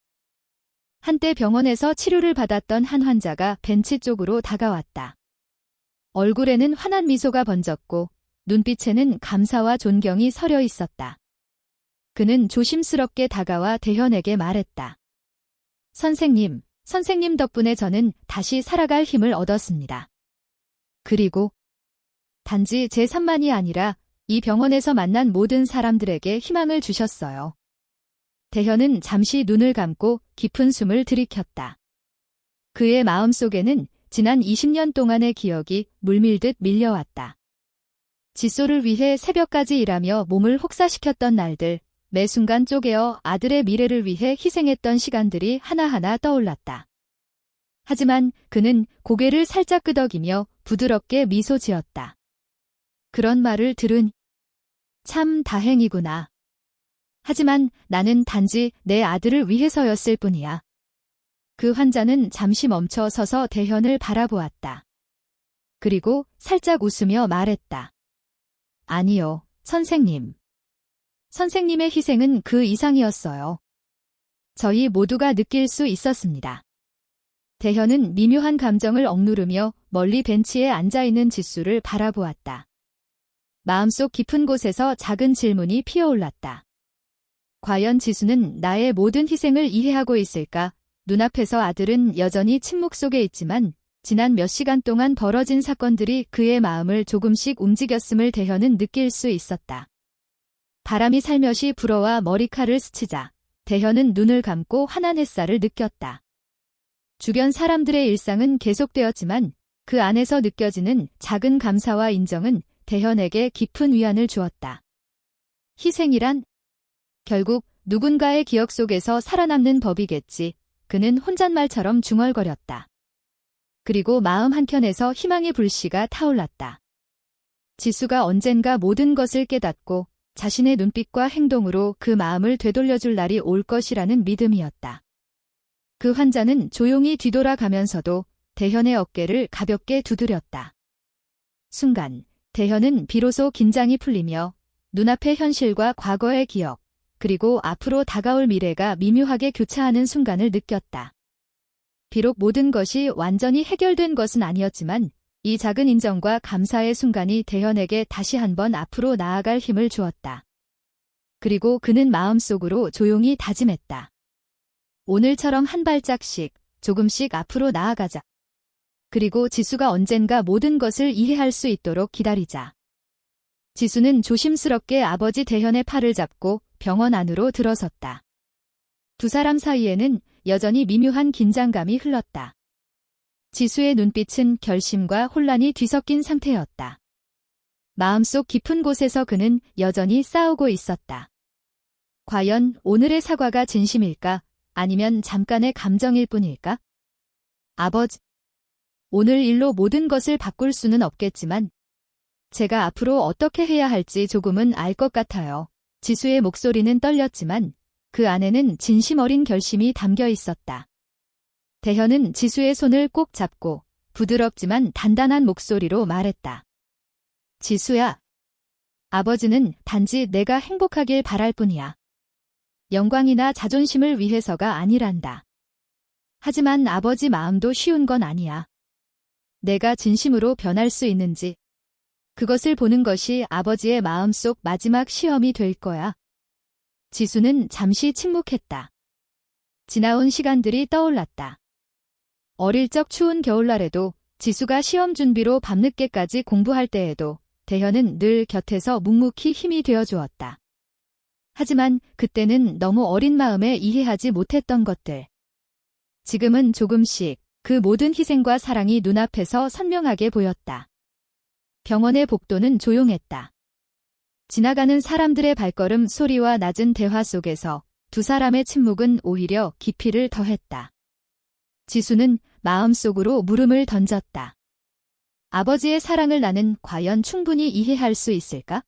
한때 병원에서 치료를 받았던 한 환자가 벤치 쪽으로 다가왔다. 얼굴에는 환한 미소가 번졌고 눈빛에는 감사와 존경이 서려 있었다. 그는 조심스럽게 다가와 대현에게 말했다. 선생님 덕분에 저는 다시 살아갈 힘을 얻었습니다. 그리고 단지 제 삶만이 아니라 이 병원에서 만난 모든 사람들에게 희망을 주셨어요. 대현은 잠시 눈을 감고 깊은 숨을 들이켰다. 그의 마음속에는 지난 20년 동안의 기억이 물밀듯 밀려왔다. 지소를 위해 새벽까지 일하며 몸을 혹사시켰던 날들, 매 순간 쪼개어 아들의 미래를 위해 희생했던 시간들이 하나하나 떠올랐다. 하지만 그는 고개를 살짝 끄덕이며 부드럽게 미소 지었다. 그런 말을 들으니 참 다행이구나. 하지만 나는 단지 내 아들을 위해서였을 뿐이야. 그 환자는 잠시 멈춰 서서 대현을 바라보았다. 그리고 살짝 웃으며 말했다. 아니요, 선생님. 선생님의 희생은 그 이상이었어요. 저희 모두가 느낄 수 있었습니다. 대현은 미묘한 감정을 억누르며 멀리 벤치에 앉아있는 지수를 바라보았다. 마음속 깊은 곳에서 작은 질문이 피어올랐다. 과연 지수는 나의 모든 희생을 이해하고 있을까? 눈앞에서 아들은 여전히 침묵 속에 있지만 지난 몇 시간 동안 벌어진 사건들이 그의 마음을 조금씩 움직였음을 대현은 느낄 수 있었다. 바람이 살며시 불어와 머리칼을 스치자 대현은 눈을 감고 환한 햇살을 느꼈다. 주변 사람들의 일상은 계속되었지만 그 안에서 느껴지는 작은 감사와 인정은 대현에게 깊은 위안을 주었다. 희생이란 결국 누군가의 기억 속에서 살아남는 법이겠지. 그는 혼잣말처럼 중얼거렸다. 그리고 마음 한켠에서 희망의 불씨가 타올랐다. 지수가 언젠가 모든 것을 깨닫고 자신의 눈빛과 행동으로 그 마음을 되돌려줄 날이 올 것이라는 믿음이었다. 그 환자는 조용히 뒤돌아가면서도 대현의 어깨를 가볍게 두드렸다. 순간 대현은 비로소 긴장이 풀리며 눈앞의 현실과 과거의 기억, 그리고 앞으로 다가올 미래가 미묘하게 교차하는 순간을 느꼈다. 비록 모든 것이 완전히 해결된 것은 아니었지만 이 작은 인정과 감사의 순간이 대현에게 다시 한번 앞으로 나아갈 힘을 주었다. 그리고 그는 마음속으로 조용히 다짐했다. 오늘처럼 한 발짝씩, 조금씩 앞으로 나아가자. 그리고 지수가 언젠가 모든 것을 이해할 수 있도록 기다리자. 지수는 조심스럽게 아버지 대현의 팔을 잡고 병원 안으로 들어섰다. 두 사람 사이에는 여전히 미묘한 긴장감이 흘렀다. 지수의 눈빛은 결심과 혼란이 뒤섞인 상태였다. 마음속 깊은 곳에서 그는 여전히 싸우고 있었다. 과연 오늘의 사과가 진심일까? 아니면 잠깐의 감정일 뿐일까? 아버지, 오늘 일로 모든 것을 바꿀 수는 없겠지만 제가 앞으로 어떻게 해야 할지 조금은 알 것 같아요. 지수의 목소리는 떨렸지만 그 안에는 진심 어린 결심이 담겨 있었다. 대현은 지수의 손을 꼭 잡고 부드럽지만 단단한 목소리로 말했다. 지수야, 아버지는 단지 내가 행복하길 바랄 뿐이야. 영광이나 자존심을 위해서가 아니란다. 하지만 아버지 마음도 쉬운 건 아니야. 내가 진심으로 변할 수 있는지, 그것을 보는 것이 아버지의 마음속 마지막 시험이 될 거야. 지수는 잠시 침묵했다. 지나온 시간들이 떠올랐다. 어릴 적 추운 겨울날에도, 지수가 시험 준비로 밤늦게까지 공부할 때에도 대현은 늘 곁에서 묵묵히 힘이 되어 주었다. 하지만 그때는 너무 어린 마음에 이해하지 못했던 것들. 지금은 조금씩 그 모든 희생과 사랑이 눈앞에서 선명하게 보였다. 병원의 복도는 조용했다. 지나가는 사람들의 발걸음 소리와 낮은 대화 속에서 두 사람의 침묵은 오히려 깊이를 더했다. 지수는 마음속으로 물음을 던졌다. 아버지의 사랑을 나는 과연 충분히 이해할 수 있을까?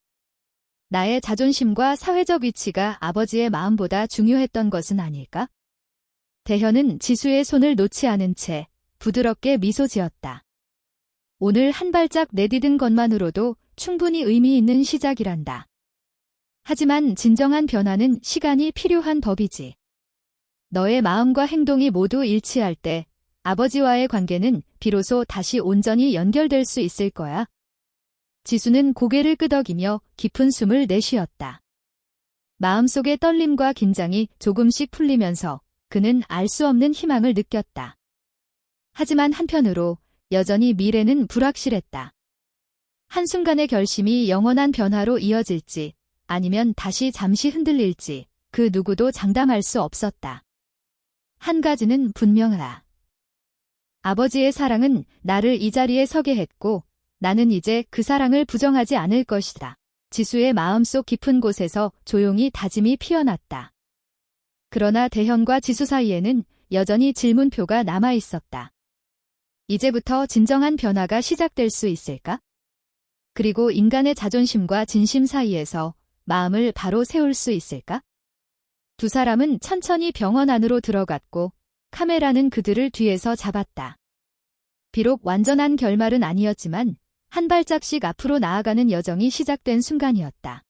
나의 자존심과 사회적 위치가 아버지의 마음보다 중요했던 것은 아닐까? 대현은 지수의 손을 놓지 않은 채 부드럽게 미소 지었다. 오늘 한 발짝 내디딘 것만으로도 충분히 의미 있는 시작이란다. 하지만 진정한 변화는 시간이 필요한 법이지. 너의 마음과 행동이 모두 일치할 때 아버지와의 관계는 비로소 다시 온전히 연결될 수 있을 거야. 지수는 고개를 끄덕이며 깊은 숨을 내쉬었다. 마음속의 떨림과 긴장이 조금씩 풀리면서 그는 알 수 없는 희망을 느꼈다. 하지만 한편으로 여전히 미래는 불확실했다. 한순간의 결심이 영원한 변화로 이어질지 아니면 다시 잠시 흔들릴지 그 누구도 장담할 수 없었다. 한 가지는 분명하다. 아버지의 사랑은 나를 이 자리에 서게 했고 나는 이제 그 사랑을 부정하지 않을 것이다. 지수의 마음속 깊은 곳에서 조용히 다짐이 피어났다. 그러나 대현과 지수 사이에는 여전히 질문표가 남아 있었다. 이제부터 진정한 변화가 시작될 수 있을까? 그리고 인간의 자존심과 진심 사이에서 마음을 바로 세울 수 있을까? 두 사람은 천천히 병원 안으로 들어갔고 카메라는 그들을 뒤에서 잡았다. 비록 완전한 결말은 아니었지만 한 발짝씩 앞으로 나아가는 여정이 시작된 순간이었다.